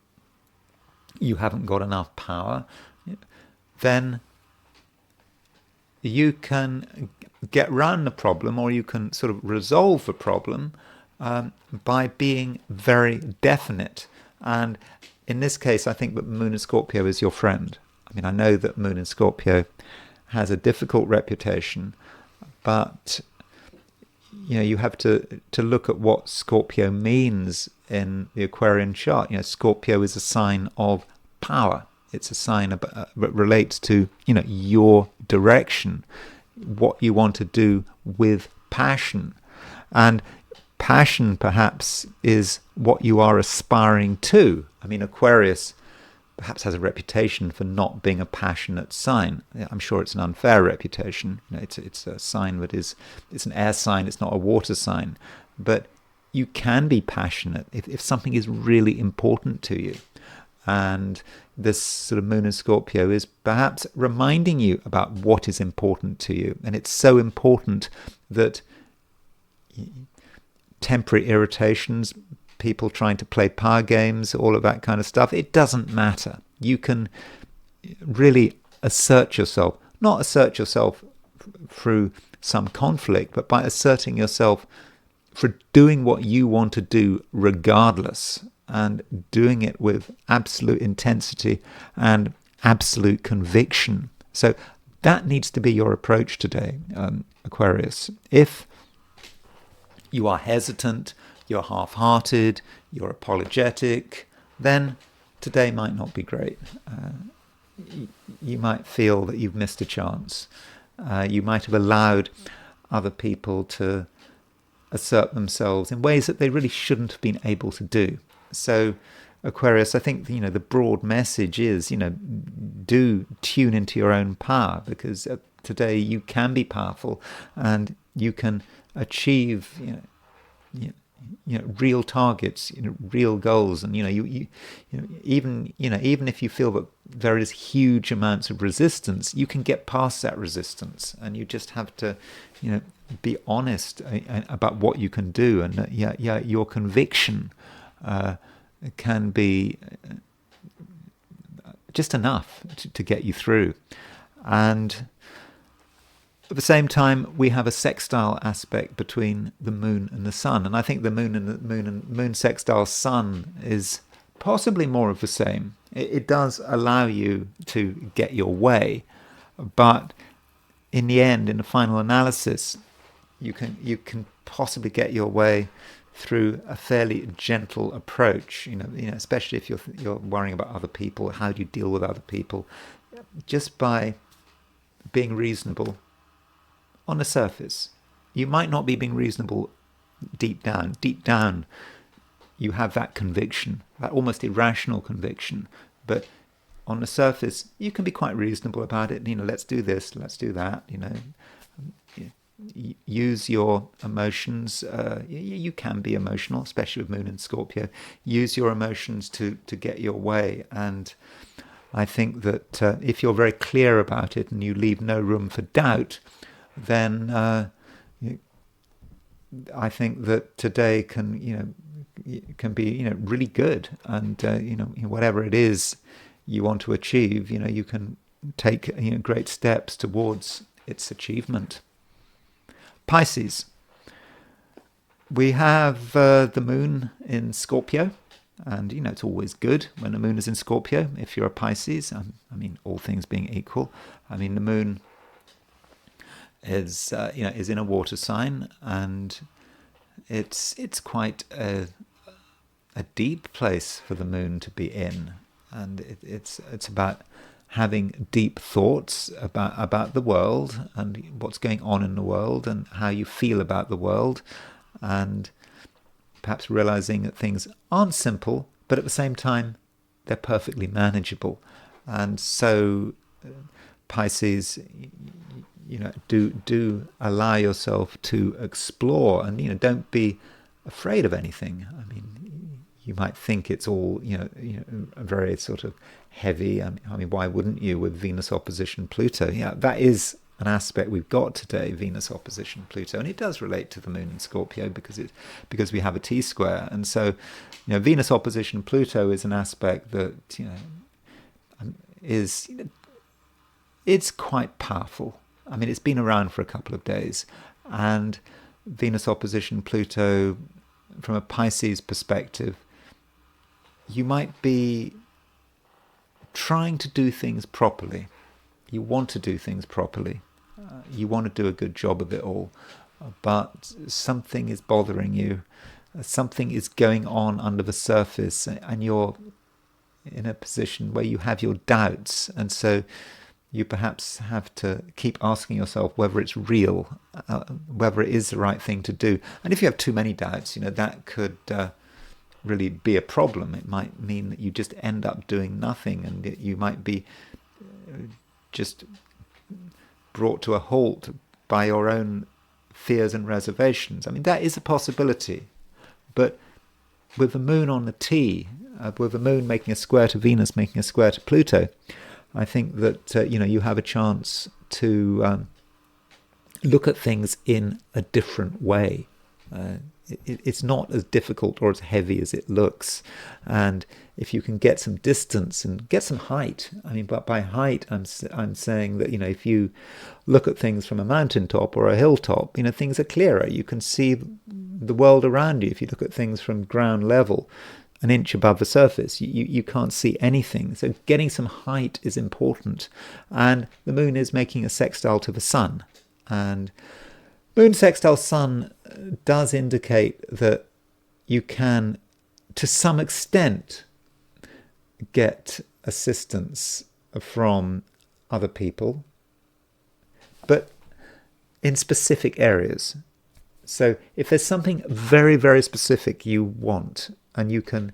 Speaker 1: you haven't got enough power, then you can get around the problem, or you can sort of resolve the problem by being very definite. And in this case, I think that Moon in Scorpio is your friend. I mean, I know that Moon in Scorpio has a difficult reputation, but you have to look at what Scorpio means in the Aquarian chart. Scorpio is a sign of power. It's a sign that relates to your direction, what you want to do with passion. And passion perhaps is what you are aspiring to. I mean, Aquarius perhaps has a reputation for not being a passionate sign. I'm sure it's an unfair reputation. It's a sign that it's an air sign, it's not a water sign. But you can be passionate if something is really important to you. And this sort of Moon in Scorpio is perhaps reminding you about what is important to you. And it's so important that temporary irritations, people trying to play power games, all of that kind of stuff, it doesn't matter. You can really assert yourself, not assert yourself through some conflict, but by asserting yourself for doing what you want to do regardless, and doing it with absolute intensity and absolute conviction. So that needs to be your approach today, Aquarius. If you are hesitant, you're half-hearted, you're apologetic, then today might not be great. You might feel that you've missed a chance. You might have allowed other people to assert themselves in ways that they really shouldn't have been able to do. So, Aquarius, I think, the broad message is, do tune into your own power, because today you can be powerful and you can achieve, real targets, real goals, and even if you feel that there is huge amounts of resistance, you can get past that resistance, and you just have to, be honest about what you can do, and your conviction can be just enough to get you through. And at the same time, we have a sextile aspect between the moon and the sun, and I think the moon sextile sun is possibly more of the same. It does allow you to get your way, but in the end, in the final analysis, you can possibly get your way through a fairly gentle approach. Especially if you're worrying about other people. How do you deal with other people? Just by being reasonable on the surface. You might not be being reasonable deep down. Deep down, you have that conviction, that almost irrational conviction. But on the surface, you can be quite reasonable about it. Let's do this, let's do that. Use your emotions. You can be emotional, especially with Moon in Scorpio. Use your emotions to get your way. And I think that if you're very clear about it and you leave no room for doubt, then I think that today can be really good. And whatever it is you want to achieve, you can take great steps towards its achievement. Pisces. We have the moon in Scorpio, and it's always good when the moon is in Scorpio if you're a Pisces. All things being equal. The moon is in a water sign, and it's quite a deep place for the moon to be in, and it's about having deep thoughts about the world and what's going on in the world and how you feel about the world, and perhaps realizing that things aren't simple, but at the same time they're perfectly manageable. And so Pisces, do allow yourself to explore, and don't be afraid of anything. You might think it's all very sort of heavy. Why wouldn't you, with Venus opposition Pluto? Yeah, that is an aspect we've got today, Venus opposition Pluto, and it does relate to the moon in Scorpio because we have a T-square. And so Venus opposition Pluto is an aspect that is it's quite powerful. It's been around for a couple of days, and Venus opposition Pluto, from a Pisces perspective, you might be trying to do things properly. You want to do things properly. You want to do a good job of it all. But something is bothering you. Something is going on under the surface, and you're in a position where you have your doubts. And so you perhaps have to keep asking yourself whether it's real, whether it is the right thing to do. And if you have too many doubts, that could really be a problem. It might mean that you just end up doing nothing, and you might be just brought to a halt by your own fears and reservations. That is a possibility. But with the moon on the T, with the moon making a square to Venus, making a square to Pluto, I think that you have a chance to look at things in a different way. It's not as difficult or as heavy as it looks. And if you can get some distance and get some height, but by height, I'm saying that, if you look at things from a mountaintop or a hilltop, things are clearer. You can see the world around you. If you look at things from ground level, an inch above the surface, you can't see anything. So getting some height is important. And the moon is making a sextile to the sun. And moon sextile sun does indicate that you can, to some extent, get assistance from other people, but in specific areas. So if there's something very, very specific you want and you can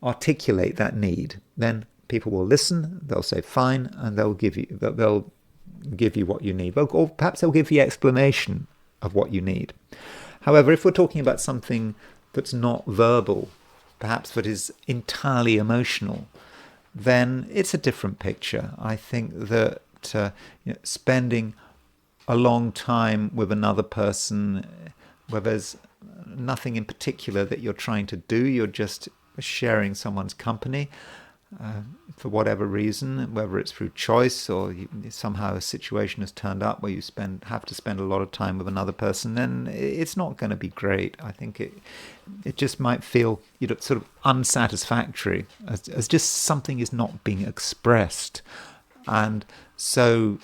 Speaker 1: articulate that need, then people will listen, they'll say fine, and they'll give you what you need. Or perhaps they'll give you explanation of what you need. However, if we're talking about something that's not verbal, perhaps that is entirely emotional, then it's a different picture. I think that spending a long time with another person where there's nothing in particular that you're trying to do, you're just sharing someone's company for whatever reason, whether it's through choice or somehow a situation has turned up where you have to spend a lot of time with another person, then it's not going to be great. I think it just might feel sort of unsatisfactory, as just something is not being expressed. And so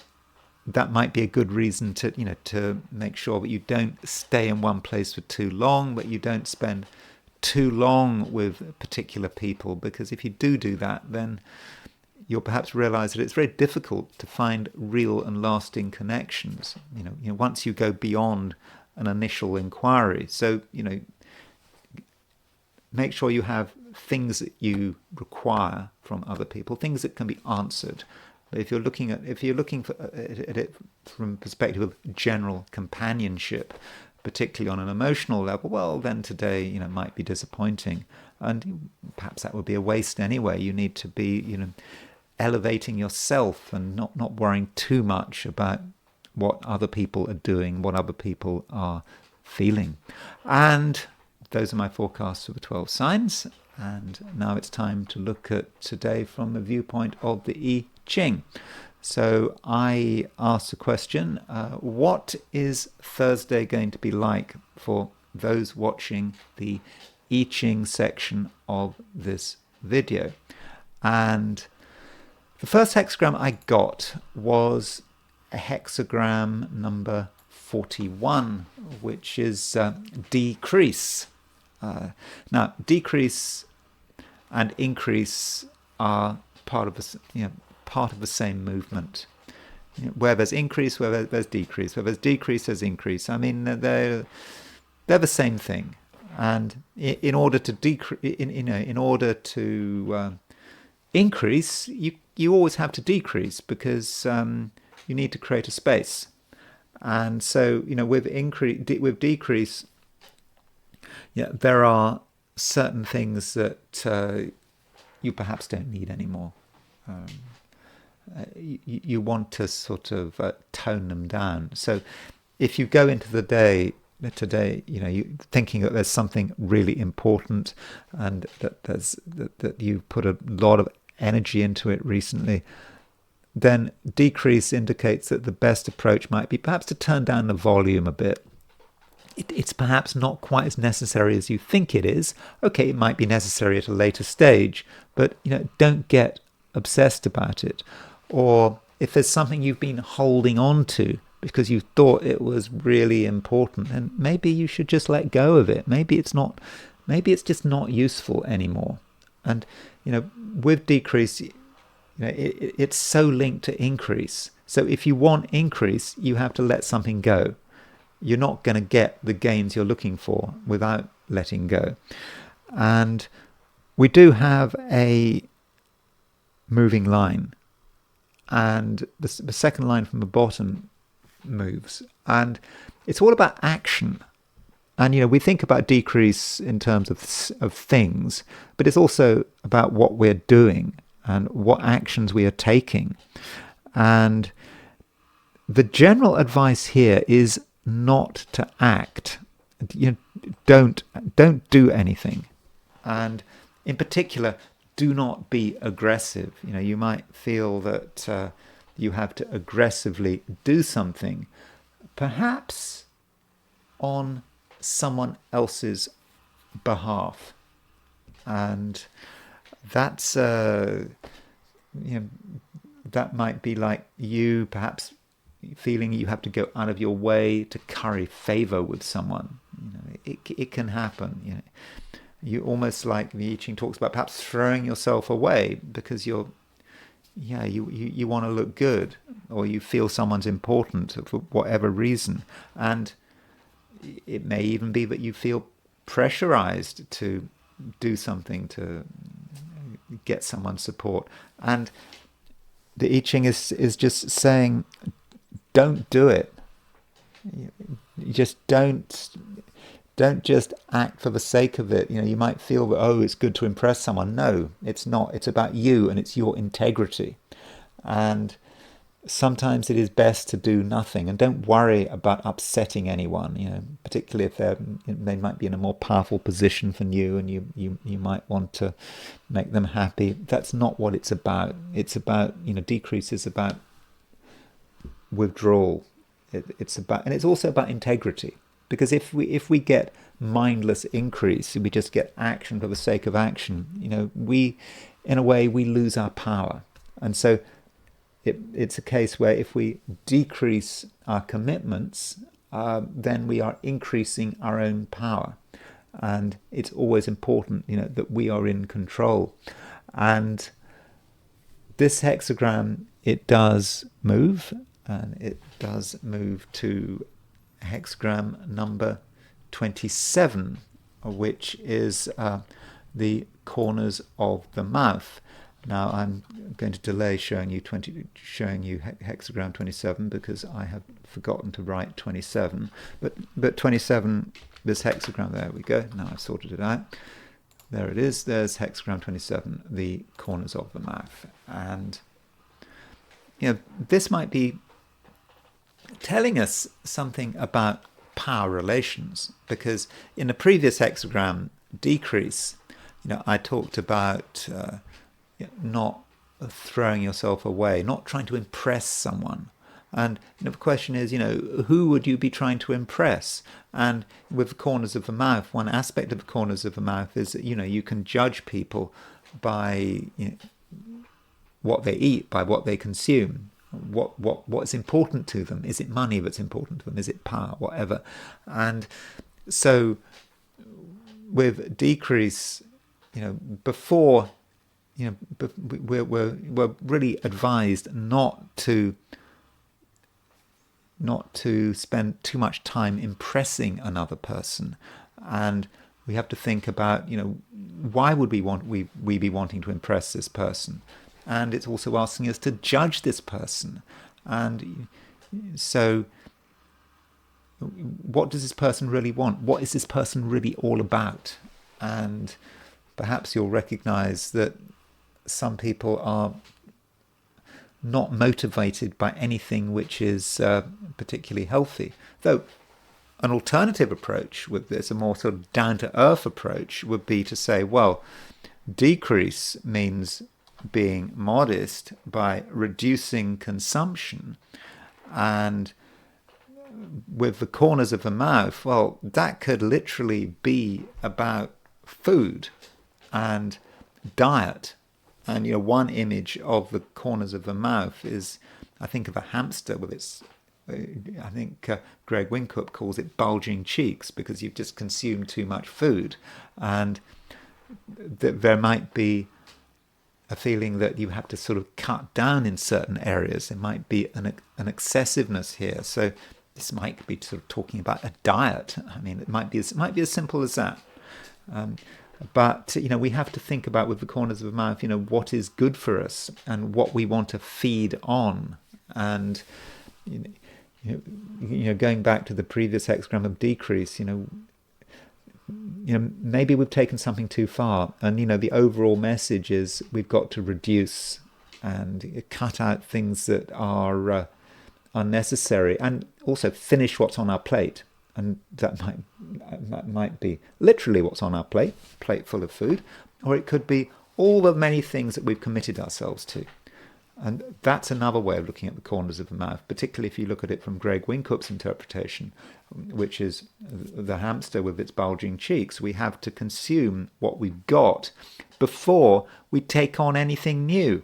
Speaker 1: that might be a good reason to make sure that you don't stay in one place for too long, that you don't spend too long with particular people, because if you do that, then you'll perhaps realize that it's very difficult to find real and lasting connections, once you go beyond an initial inquiry. So, make sure you have things that you require from other people, things that can be answered. But if you're looking at it from the perspective of general companionship, particularly on an emotional level, well, then today, might be disappointing. And perhaps that would be a waste anyway. You need to be, elevating yourself and not worrying too much about what other people are doing, what other people are feeling. And those are my forecasts for the 12 signs. And now it's time to look at today from the viewpoint of the I Ching. So I asked the question, what is Thursday going to be like for those watching the I Ching section of this video? And the first hexagram I got was a hexagram number 41, which is decrease. Now, decrease and increase are part of the same movement. Where there's increase, where there's decrease. Where there's decrease, there's increase. I mean, they're the same thing. And in order to increase, you always have to decrease, because you need to create a space. And so, with decrease, there are certain things that you perhaps don't need anymore. You want to sort of tone them down. So if you go into the day today, you thinking that there's something really important and that you put a lot of energy into it recently, then decrease indicates that the best approach might be perhaps to turn down the volume a bit. It's perhaps not quite as necessary as you think it is. Okay, it might be necessary at a later stage, but don't get obsessed about it. Or if there's something you've been holding on to because you thought it was really important, then maybe you should just let go of it. Maybe it's just not useful anymore. And with decrease, it's so linked to increase. So if you want increase, you have to let something go. You're not going to get the gains you're looking for without letting go. And we do have a moving line, and the second line from the bottom moves, and it's all about action. And we think about decrease in terms of things, but it's also about what we're doing and what actions we are taking. And the general advice here is not to act. Don't do anything, and in particular, do not be aggressive. You might feel that you have to aggressively do something, perhaps on someone else's behalf, and that's that might be like you perhaps feeling you have to go out of your way to curry favor with someone. It can happen. you almost, like the I Ching talks about, perhaps throwing yourself away because you want to look good, or you feel someone's important for whatever reason. And it may even be that you feel pressurized to do something to get someone's support. And the I Ching is just saying, don't do it. You just don't just act for the sake of it. You might feel that, oh, it's good to impress someone. No, it's not. It's about you, and it's your integrity. And sometimes it is best to do nothing, and don't worry about upsetting anyone, particularly if they might be in a more powerful position than you, and you might want to make them happy. That's not what it's about. It's about, decrease is about withdrawal. It's about, and it's also about integrity. Because if we get mindless increase, we just get action for the sake of action, we, in a way, we lose our power. And so it's a case where if we decrease our commitments, then we are increasing our own power. And it's always important, that we are in control. And this hexagram, it does move, and it does move to hexagram number 27, which is the corners of the mouth. Now I'm going to delay showing you hexagram 27 because I have forgotten to write 27. But 27, this hexagram, there we go. Now I've sorted it out. There it is. There's hexagram 27, the corners of the mouth. And this might be telling us something about power relations, because in the previous hexagram, decrease, I talked about not throwing yourself away, not trying to impress someone. And the question is, who would you be trying to impress? And with the corners of the mouth, one aspect of the corners of the mouth is that, you can judge people by what they eat, by what they consume. What's important to them? Is it money that's important to them? Is it power? Whatever. And so with decrease, before, we're really advised not to spend too much time impressing another person. And we have to think about, why would we be wanting to impress this person? And it's also asking us to judge this person. And so what does this person really want? What is this person really all about? And perhaps you'll recognize that some people are not motivated by anything which is particularly healthy. Though an alternative approach with this, a more sort of down-to-earth approach, would be to say, well, decrease means being modest by reducing consumption. And with the corners of the mouth, well, that could literally be about food and diet. And one image of the corners of the mouth is, I think, of a hamster with its, I think Greg Wincup calls it bulging cheeks, because you've just consumed too much food. And there might be a feeling that you have to sort of cut down in certain areas. There might be an excessiveness here. So this might be sort of talking about a diet. I mean, it might be as simple as that. But we have to think about, with the corners of the mouth, what is good for us and what we want to feed on. And going back to the previous hexagram of decrease, maybe we've taken something too far, and the overall message is we've got to reduce and cut out things that are unnecessary, and also finish what's on our plate. And that might be literally what's on our plate full of food, or it could be all the many things that we've committed ourselves to. And that's another way of looking at the corners of the mouth, particularly if you look at it from Greg Wincup's interpretation, which is the hamster with its bulging cheeks. We have to consume what we've got before we take on anything new.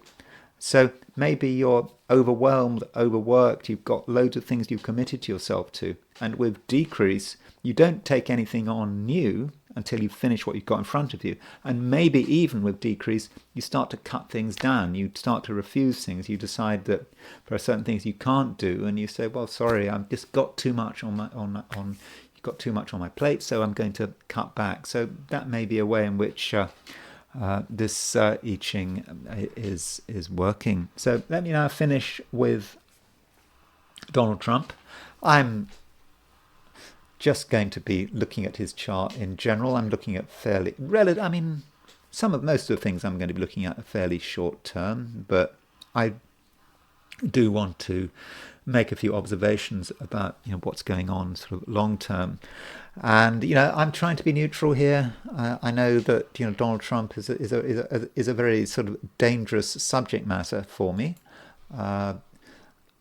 Speaker 1: So maybe you're overwhelmed, overworked, you've got loads of things you've committed to yourself to. And with decrease, you don't take anything on new until you finish what you've got in front of you. And maybe even with decrease, you start to cut things down. You start to refuse things. You decide that there are certain things you can't do, and you say, "Well, sorry, I've just got too much on you've got too much on my plate, so I'm going to cut back." So that may be a way in which this I Ching is working. So let me now finish with Donald Trump. I'm just going to be looking at his chart in general. I'm looking at most of the things I'm going to be looking at are fairly short term, but I do want to make a few observations about what's going on sort of long term. And I'm trying to be neutral here. I know that Donald Trump is a very sort of dangerous subject matter for me,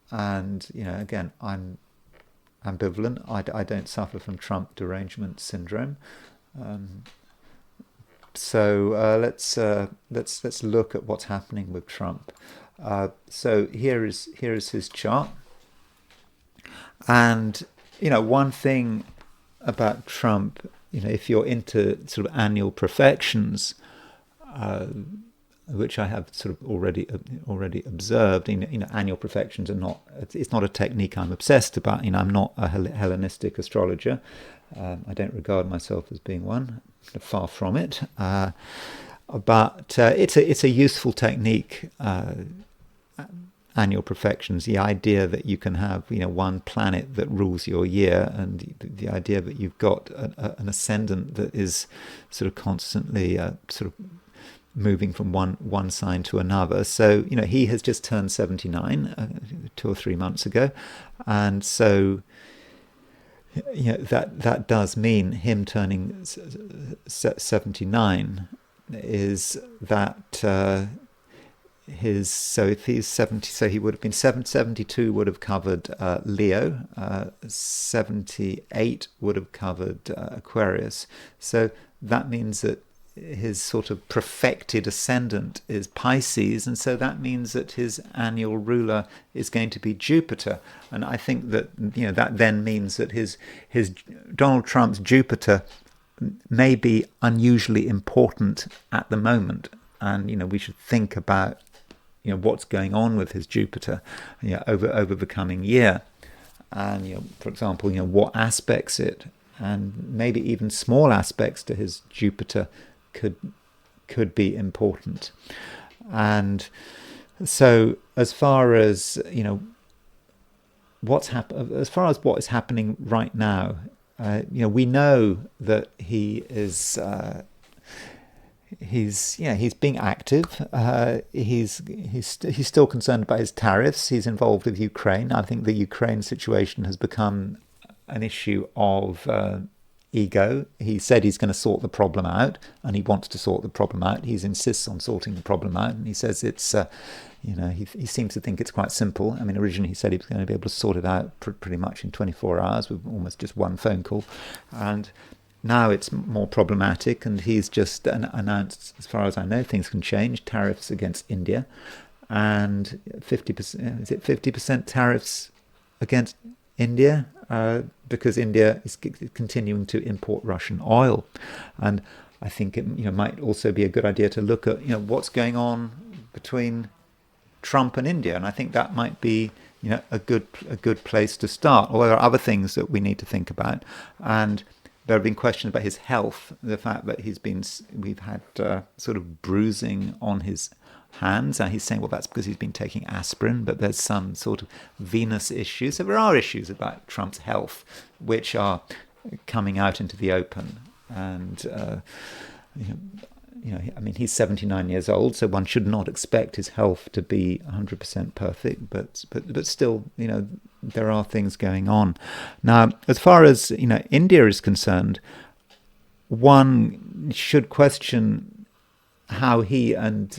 Speaker 1: and again, I'm ambivalent. I don't suffer from Trump derangement syndrome. So let's look at what's happening with Trump. So here is his chart, and one thing about Trump, if you're into sort of annual perfections, which I have sort of already observed. Annual perfections are not. It's not a technique I'm obsessed about. I'm not a Hellenistic astrologer. I don't regard myself as being one. Far from it. But it's a useful technique. Annual perfections. The idea that you can have one planet that rules your year, and the idea that you've got an ascendant that is sort of constantly sort of moving from one sign to another. So he has just turned 79 2 or 3 months ago, and so that does mean him turning 79 is that if he's 70, so he would have been 72 would have covered Leo, 78 would have covered Aquarius. So that means that his sort of perfected ascendant is Pisces, and so that means that his annual ruler is going to be Jupiter. And I think that that then means that his Donald Trump's Jupiter may be unusually important at the moment, and we should think about what's going on with his Jupiter over the coming year, and for example what aspects it, and maybe even small aspects to his Jupiter could be important. And so as far as what is happening right now, we know that he is he's being active. He's still concerned about his tariffs. He's involved with Ukraine. I think the Ukraine situation has become an issue of ego. He said he's going to sort the problem out, and he wants to sort the problem out. He insists on sorting the problem out, and he says it's, he seems to think it's quite simple. I mean, originally he said he was going to be able to sort it out pretty much in 24 hours with almost just one phone call, and now it's more problematic. And he's just announced, as far as I know, things can change. Tariffs against India, and 50%. Is it 50% tariffs against India? Because India is continuing to import Russian oil, and I think it might also be a good idea to look at what's going on between Trump and India, and I think that might be a good place to start. Although there are other things that we need to think about, and there have been questions about his health, the fact that we've had sort of bruising on his hands, and he's saying, well, that's because he's been taking aspirin, but there's some sort of venous issues. So there are issues about Trump's health which are coming out into the open, and I mean, he's 79 years old, so one should not expect his health to be 100% perfect, but still, there are things going on. Now, as far as India is concerned, one should question how he and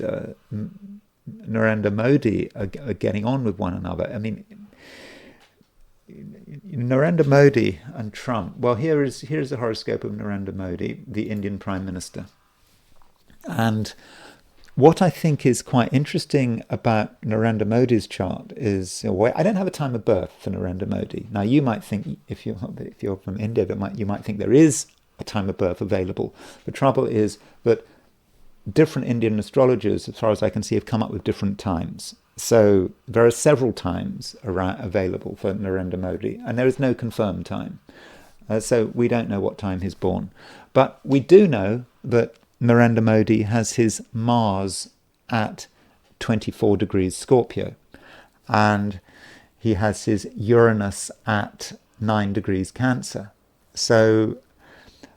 Speaker 1: Narendra Modi are getting on with one another. I mean, Narendra Modi and Trump. Well, here's the horoscope of Narendra Modi, the Indian Prime Minister. And What I think is quite interesting about Narendra Modi's chart is, I don't have a time of birth for Narendra Modi. Now, you might think, if you're from India, you might think there is a time of birth available. The trouble is that different Indian astrologers, as far as I can see, have come up with different times. So there are several times available for Narendra Modi, and there is no confirmed time. So we don't know what time he's born. But we do know that Narendra Modi has his Mars at 24 degrees Scorpio, and he has his Uranus at 9 degrees Cancer. So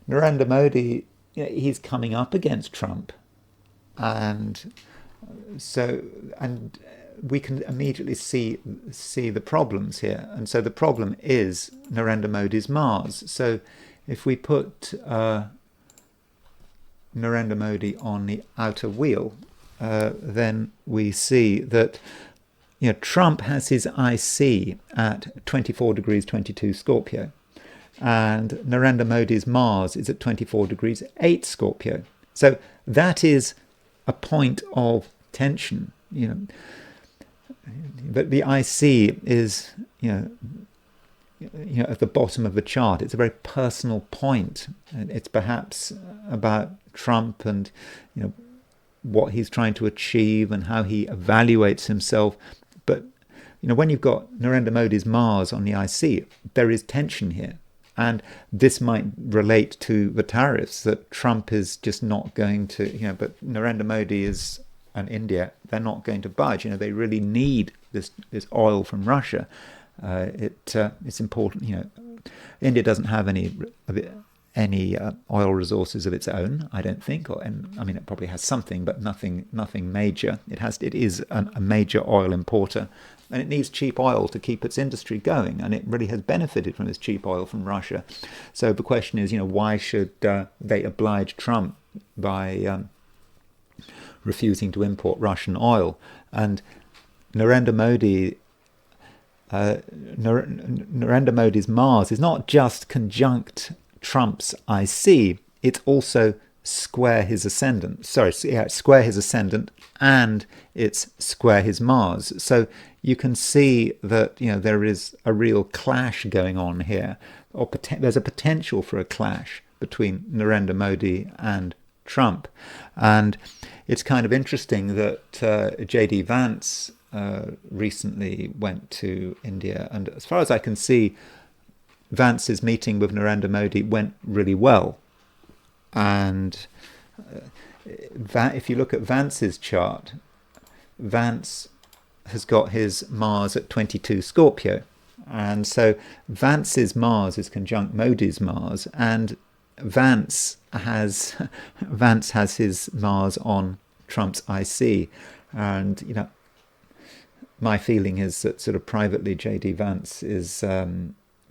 Speaker 1: Narendra Modi, he's coming up against Trump, and we can immediately see the problems here. And so the problem is Narendra Modi's Mars. So if we put Narendra Modi on the outer wheel, then we see that Trump has his IC at 24 degrees 22 Scorpio, and Narendra Modi's Mars is at 24 degrees 8 Scorpio. So that is a point of tension, But the IC is, at the bottom of the chart. It's a very personal point. It's perhaps about Trump and, what he's trying to achieve and how he evaluates himself. But, when you've got Narendra Modi's Mars on the IC, there is tension here. And this might relate to the tariffs, that Trump is just not going to, but Narendra Modi and India, they're not going to budge. They really need this oil from Russia. It's important. India doesn't have any oil resources of its own, I don't think. It probably has something, but nothing major. It is a major oil importer, and it needs cheap oil to keep its industry going. And it really has benefited from this cheap oil from Russia. So the question is, why should they oblige Trump by refusing to import Russian oil? And Narendra Modi's Mars is not just conjunct Trump's IC, it's also square his ascendant. Square his ascendant, and it's square his Mars. So you can see that there is a real clash going on here, or there's a potential for a clash between Narendra Modi and Trump. And it's kind of interesting that J.D. Vance recently went to India, and as far as I can see, Vance's meeting with Narendra Modi went really well. And if you look at Vance's chart, Vance has got his Mars at 22 Scorpio, and so Vance's Mars is conjunct Modi's Mars, and Vance has his Mars on Trump's IC. And my feeling is that sort of privately, J.D. Vance is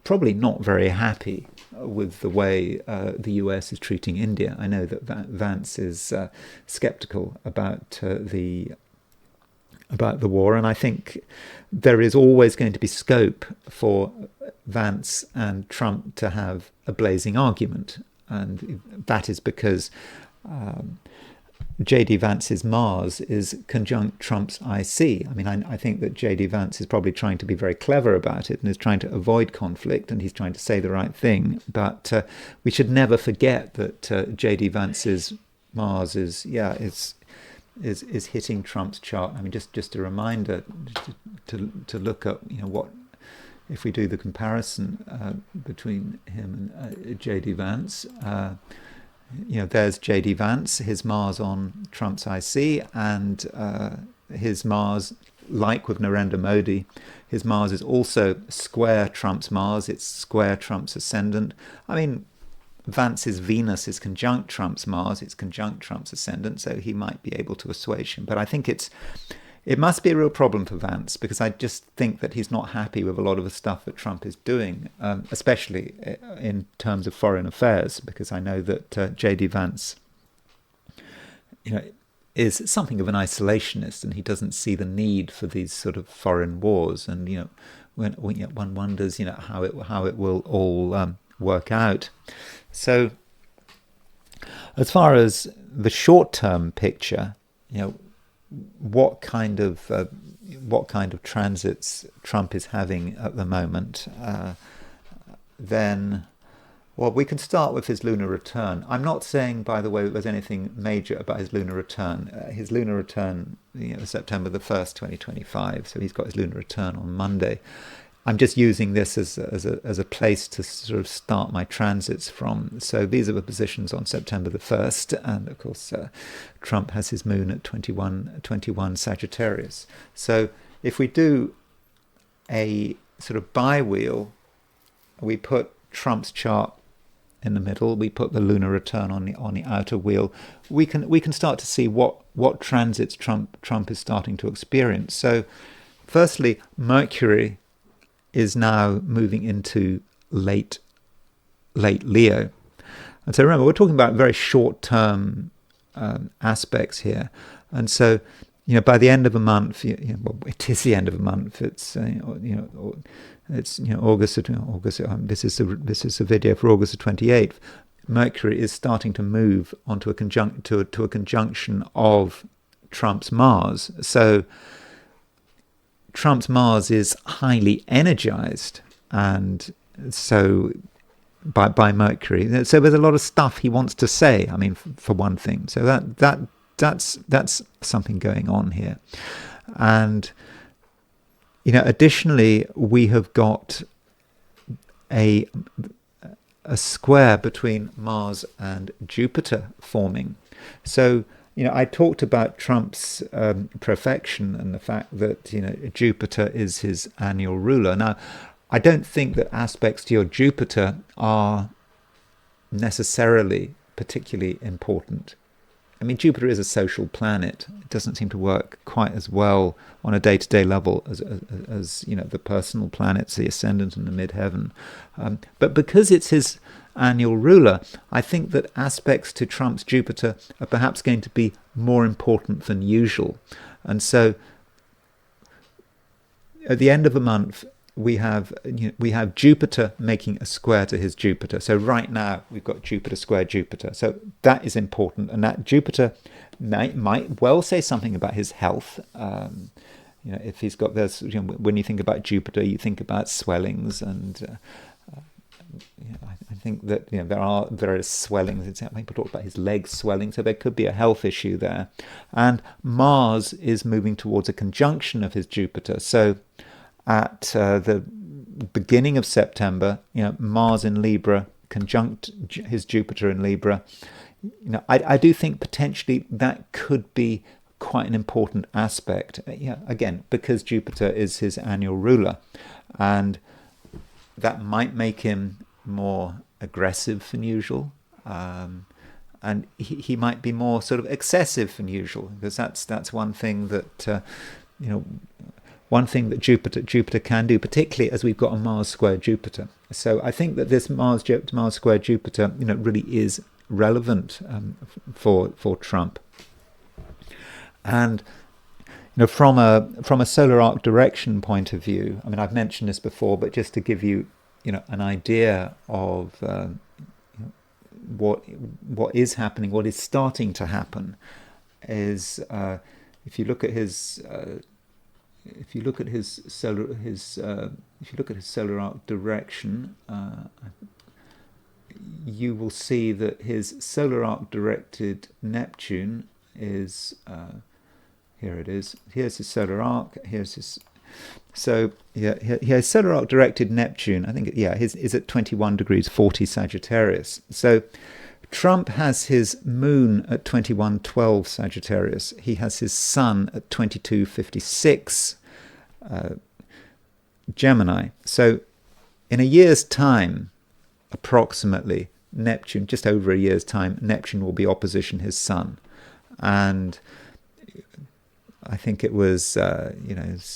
Speaker 1: probably not very happy with the way the US is treating India. I know that Vance is skeptical about the war, and I think there is always going to be scope for Vance and Trump to have a blazing argument, and that is because J.D. Vance's Mars is conjunct Trump's IC. I think that J.D. Vance is probably trying to be very clever about it and is trying to avoid conflict, and he's trying to say the right thing. But we should never forget that J.D. Vance's Mars is hitting Trump's chart. Just a reminder to look at what, if we do the comparison between him and J.D. Vance. There's J.D. Vance, his Mars on Trump's IC, and his Mars, like with Narendra Modi, his Mars is also square Trump's Mars, it's square Trump's ascendant. Vance's Venus is conjunct Trump's Mars, it's conjunct Trump's ascendant, so he might be able to assuage him. But I think it must be a real problem for Vance, because I just think that he's not happy with a lot of the stuff that Trump is doing, especially in terms of foreign affairs, because I know that J.D. Vance, is something of an isolationist, and he doesn't see the need for these sort of foreign wars. And when one wonders, how it will all work out. So, as far as the short-term picture, what kind of transits Trump is having at the moment, then, well, we can start with his lunar return. I'm not saying, by the way, there's anything major about his lunar return. His lunar return, September the 1st, 2025. So he's got his lunar return on Monday. I'm just using this as a place to sort of start my transits from. So these are the positions on September the 1st. And of course, Trump has his moon at 21 Sagittarius. So if we do a sort of bi-wheel, we put Trump's chart in the middle, we put the lunar return on the outer wheel, we can start to see what transits Trump is starting to experience. So firstly, Mercury is now moving into late Leo. And so remember, we're talking about very short-term aspects here. And so, by the end of a month, well, it is the end of a month. It's August. This is a video for August the 28th. Mercury is starting to move onto a conjunction of Trump's Mars. So Trump's Mars is highly energized, and so by Mercury. So there's a lot of stuff he wants to say. I mean, for one thing. So that's something going on here, and additionally, we have got a square between Mars and Jupiter forming. So I talked about Trump's perfection and the fact that Jupiter is his annual ruler. Now, I don't think that aspects to your Jupiter are necessarily particularly important. I mean, Jupiter is a social planet. It doesn't seem to work quite as well on a day-to-day level as the personal planets, the ascendant and the midheaven. But because it's his annual ruler, I think that aspects to Trump's Jupiter are perhaps going to be more important than usual. And so at the end of a month, we have Jupiter making a square to his Jupiter. So right now we've got Jupiter square Jupiter. So that is important, and that Jupiter might well say something about his health. If he's got this, when you think about Jupiter, you think about swellings, and I think that there are various swellings. People talk about his legs swelling, so there could be a health issue there. And Mars is moving towards a conjunction of his Jupiter. So at the beginning of September, Mars in Libra conjunct his Jupiter in Libra. I do think potentially that could be quite an important aspect. Again, because Jupiter is his annual ruler, and that might make him more aggressive than usual, and he might be more sort of excessive than usual, because that's one thing that one thing that Jupiter can do, particularly as we've got a Mars square Jupiter. So I think that this Mars square Jupiter, really is relevant for Trump. And from a solar arc direction point of view, I mean, I've mentioned this before, but just to give you an idea of what is happening, what is starting to happen, is if you look at his solar arc direction, you will see that his solar arc directed Neptune is here. It is. Here's his solar arc. Here's his. So he has solar arc directed Neptune. I think his is at 21 degrees 40 Sagittarius. So Trump has his moon at 2112 Sagittarius. He has his sun at 2256 Gemini. So in a year's time, approximately, Neptune, just over a year's time, Neptune will be opposition his sun. And I think it was,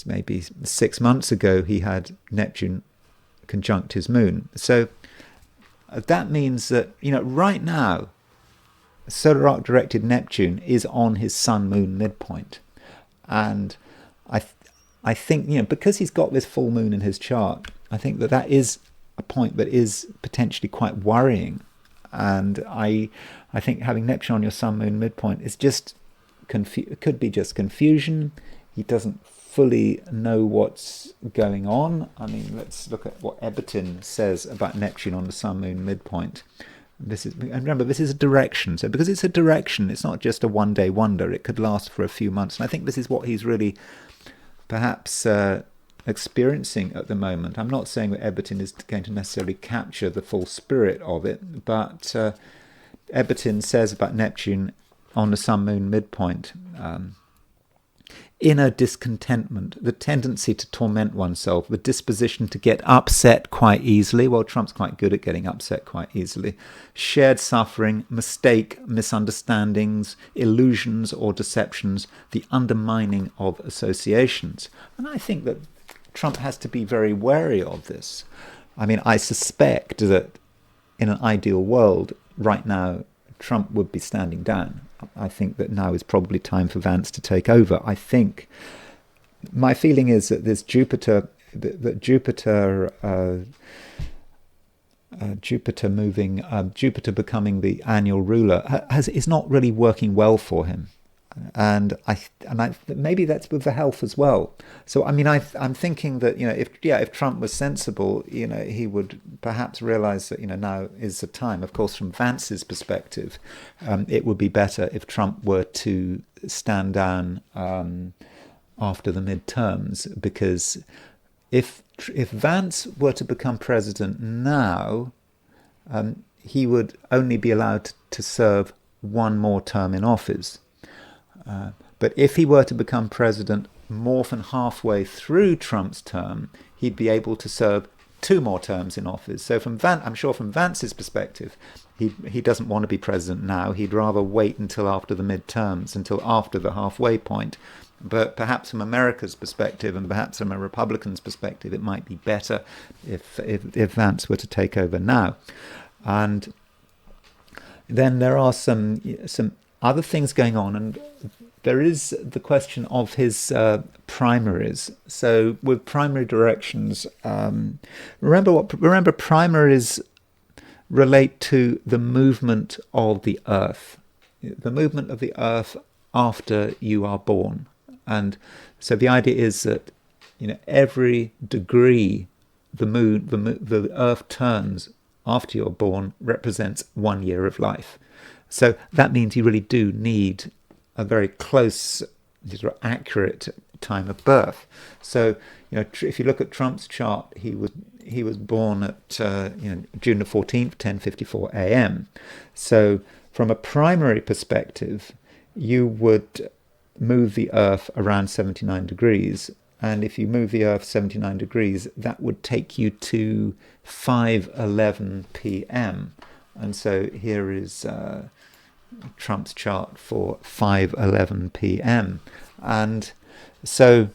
Speaker 1: maybe 6 months ago, he had Neptune conjunct his moon. So that means that, right now, solar arc directed Neptune is on his sun-moon midpoint. And I think, because he's got this full moon in his chart, I think that is a point that is potentially quite worrying. And I think having Neptune on your sun-moon midpoint is just it could be just confusion. He doesn't fully know what's going on. I mean, let's look at what Ebertin says about Neptune on the Sun Moon midpoint. And remember, this is a direction. So because it's a direction, it's not just a one-day wonder. It could last for a few months. And I think this is what he's really perhaps experiencing at the moment. I'm not saying that Ebertin is going to necessarily capture the full spirit of it, but Ebertin says about Neptune on the Sun Moon midpoint, inner discontentment, the tendency to torment oneself, the disposition to get upset quite easily. Well, Trump's quite good at getting upset quite easily. Shared suffering, misunderstandings, illusions or deceptions, the undermining of associations. And I think that Trump has to be very wary of this. I mean, I suspect that in an ideal world, right now, Trump would be standing down. I think that now is probably time for Vance to take over. I think my feeling is that this Jupiter becoming the annual ruler is not really working well for him. And I maybe that's with the health as well. So I mean, I'm thinking that if Trump was sensible, he would perhaps realize that now is the time. Of course, from Vance's perspective, it would be better if Trump were to stand down after the midterms, because if Vance were to become president now, he would only be allowed to serve one more term in office. But if he were to become president more than halfway through Trump's term, he'd be able to serve 2 more terms in office. So I'm sure from Vance's perspective, he doesn't want to be president now. He'd rather wait until after the midterms, until after the halfway point. But perhaps from America's perspective, and perhaps from a Republican's perspective, it might be better if Vance were to take over now. And then there are some other things going on, and there is the question of his primaries. So with primary directions, remember primaries relate to the movement of the Earth, after you are born. And so the idea is that every degree the Earth turns after you're born represents 1 year of life. So that means you really do need a very close, accurate time of birth. So, if you look at Trump's chart, he was born at June the 14th, 10:54 a.m. So, from a primary perspective, you would move the Earth around 79 degrees, and if you move the Earth 79 degrees, that would take you to 5:11 p.m. And so here is Trump's chart for 5:11 p.m. And so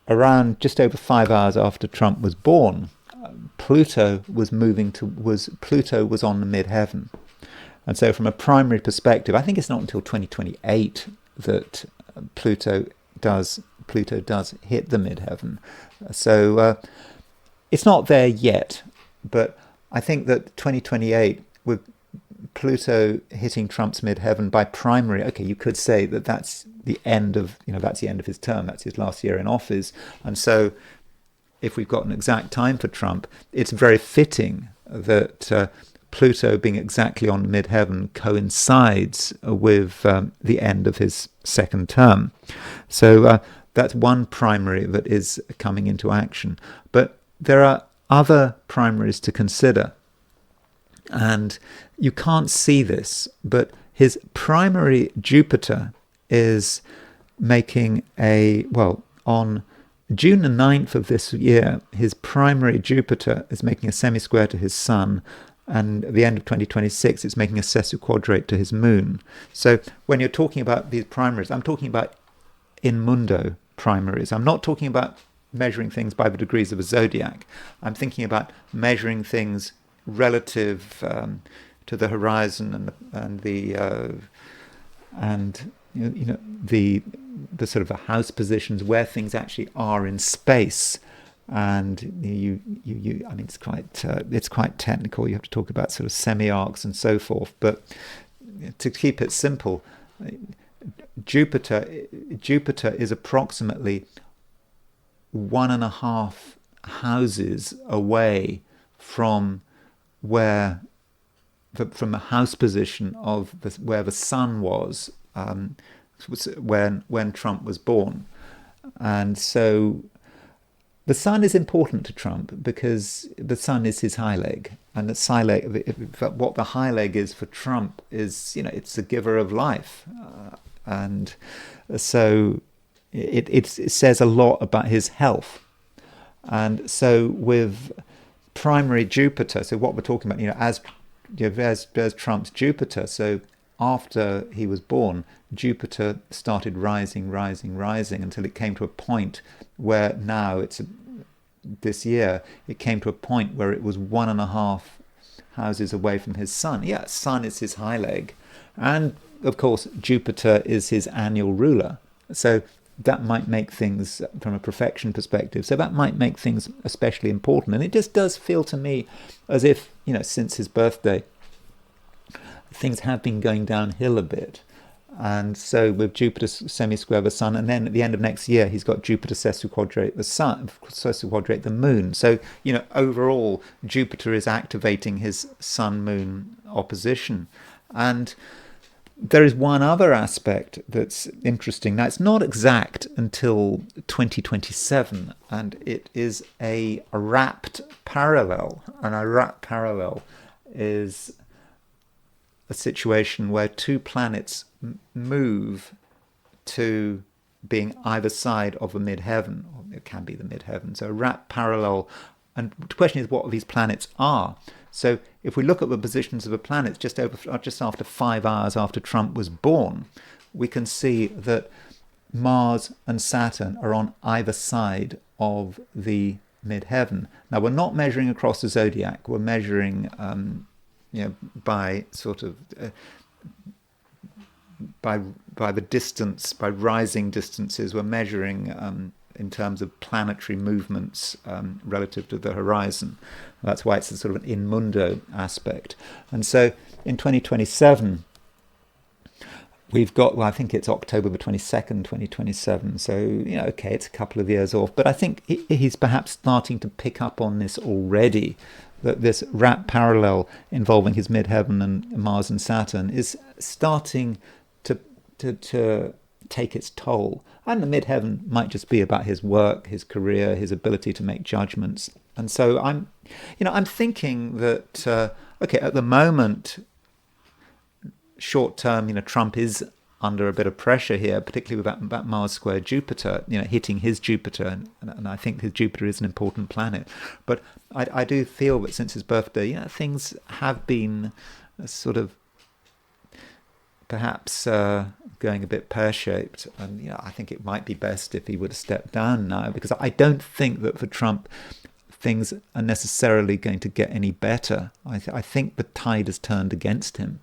Speaker 1: around just over 5 hours after Trump was born, Pluto was on the midheaven. And so from a primary perspective, I think it's not until 2028 that Pluto does hit the midheaven. So it's not there yet, but I think that 2028, with Pluto hitting Trump's midheaven by primary, okay, you could say that that's the end of his term. That's his last year in office. And so if we've got an exact time for Trump, it's very fitting that Pluto being exactly on midheaven coincides with the end of his second term. So that's one primary that is coming into action. But there are other primaries to consider. And you can't see this, but his primary Jupiter is making on June the 9th of this year, his primary Jupiter is making a semi-square to his Sun, and at the end of 2026, it's making a sesquiquadrate to his Moon. So when you're talking about these primaries, I'm talking about in mundo primaries. I'm not talking about measuring things by the degrees of a zodiac. I'm thinking about measuring things relative to the horizon and the sort of the house positions where things actually are in space. And I mean, it's quite technical. You have to talk about sort of semi-arcs and so forth. But to keep it simple, Jupiter is approximately 1.5 houses away from where from the house position of where the sun was when Trump was born. And so the sun is important to Trump because the sun is his high leg, and the high leg, what the high leg is for Trump is, it's the giver of life, and so it says a lot about his health. And so with primary Jupiter, so what we're talking about, as there's Trump's Jupiter. So after he was born, Jupiter started rising until it came to a point where now this year it came to a point where it was 1.5 houses away from his sun. Yeah, sun is his high leg, and of course Jupiter is his annual ruler. So that might make things, from a perfection perspective, so that might make things especially important. And it just does feel to me as if, since his birthday, things have been going downhill a bit. And so with Jupiter semi-square the sun, and then at the end of next year, he's got Jupiter sesquiquadrate the sun, sesquiquadrate the moon. So, overall, Jupiter is activating his sun-moon opposition. And there is one other aspect that's interesting. Now, it's not exact until 2027, and it is a rapt parallel. And a rapt parallel is a situation where two planets move to being either side of a midheaven, or it can be the midheaven. So a rapt parallel, and the question is what these planets are. So if we look at the positions of the planets just after 5 hours after Trump was born, we can see that Mars and Saturn are on either side of the midheaven. Now, we're not measuring across the zodiac. We're measuring by sort of by the distance, by rising distances. We're measuring in terms of planetary movements relative to the horizon. That's why it's a sort of an in mundo aspect. And so in 2027, we've got, I think it's October the 22nd, 2027. So, okay, it's a couple of years off. But I think he's perhaps starting to pick up on this already, that this rapt parallel involving his midheaven and Mars and Saturn is starting to take its toll. And the midheaven might just be about his work, his career, his ability to make judgments. And so I'm thinking that, okay, at the moment, short term, Trump is under a bit of pressure here, particularly with that Mars square Jupiter, hitting his Jupiter, and I think his Jupiter is an important planet. But I do feel that since his birthday, things have been sort of perhaps going a bit pear-shaped, and I think it might be best if he would step down now, because I don't think that for Trump things are necessarily going to get any better. I think the tide has turned against him.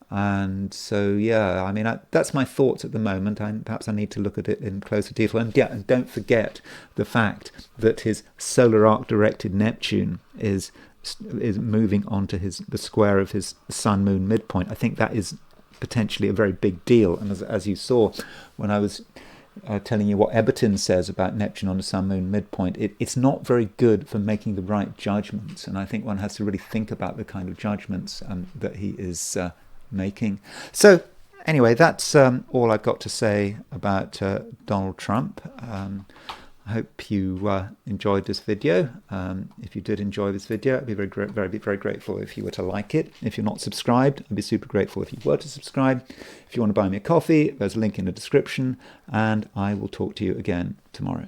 Speaker 1: And so, that's my thoughts at the moment. Perhaps I need to look at it in closer detail. And don't forget the fact that his solar arc-directed Neptune is moving onto the square of his Sun-Moon midpoint. I think that is potentially a very big deal. And as you saw when I was telling you what Eberton says about Neptune on the Sun-Moon midpoint, it's not very good for making the right judgments. And I think one has to really think about the kind of judgments that he is making. So anyway, that's all I've got to say about Donald Trump. I hope you enjoyed this video. If you did enjoy this video, I'd be very grateful if you were to like it. If you're not subscribed, I'd be super grateful if you were to subscribe. If you want to buy me a coffee, there's a link in the description, and I will talk to you again tomorrow.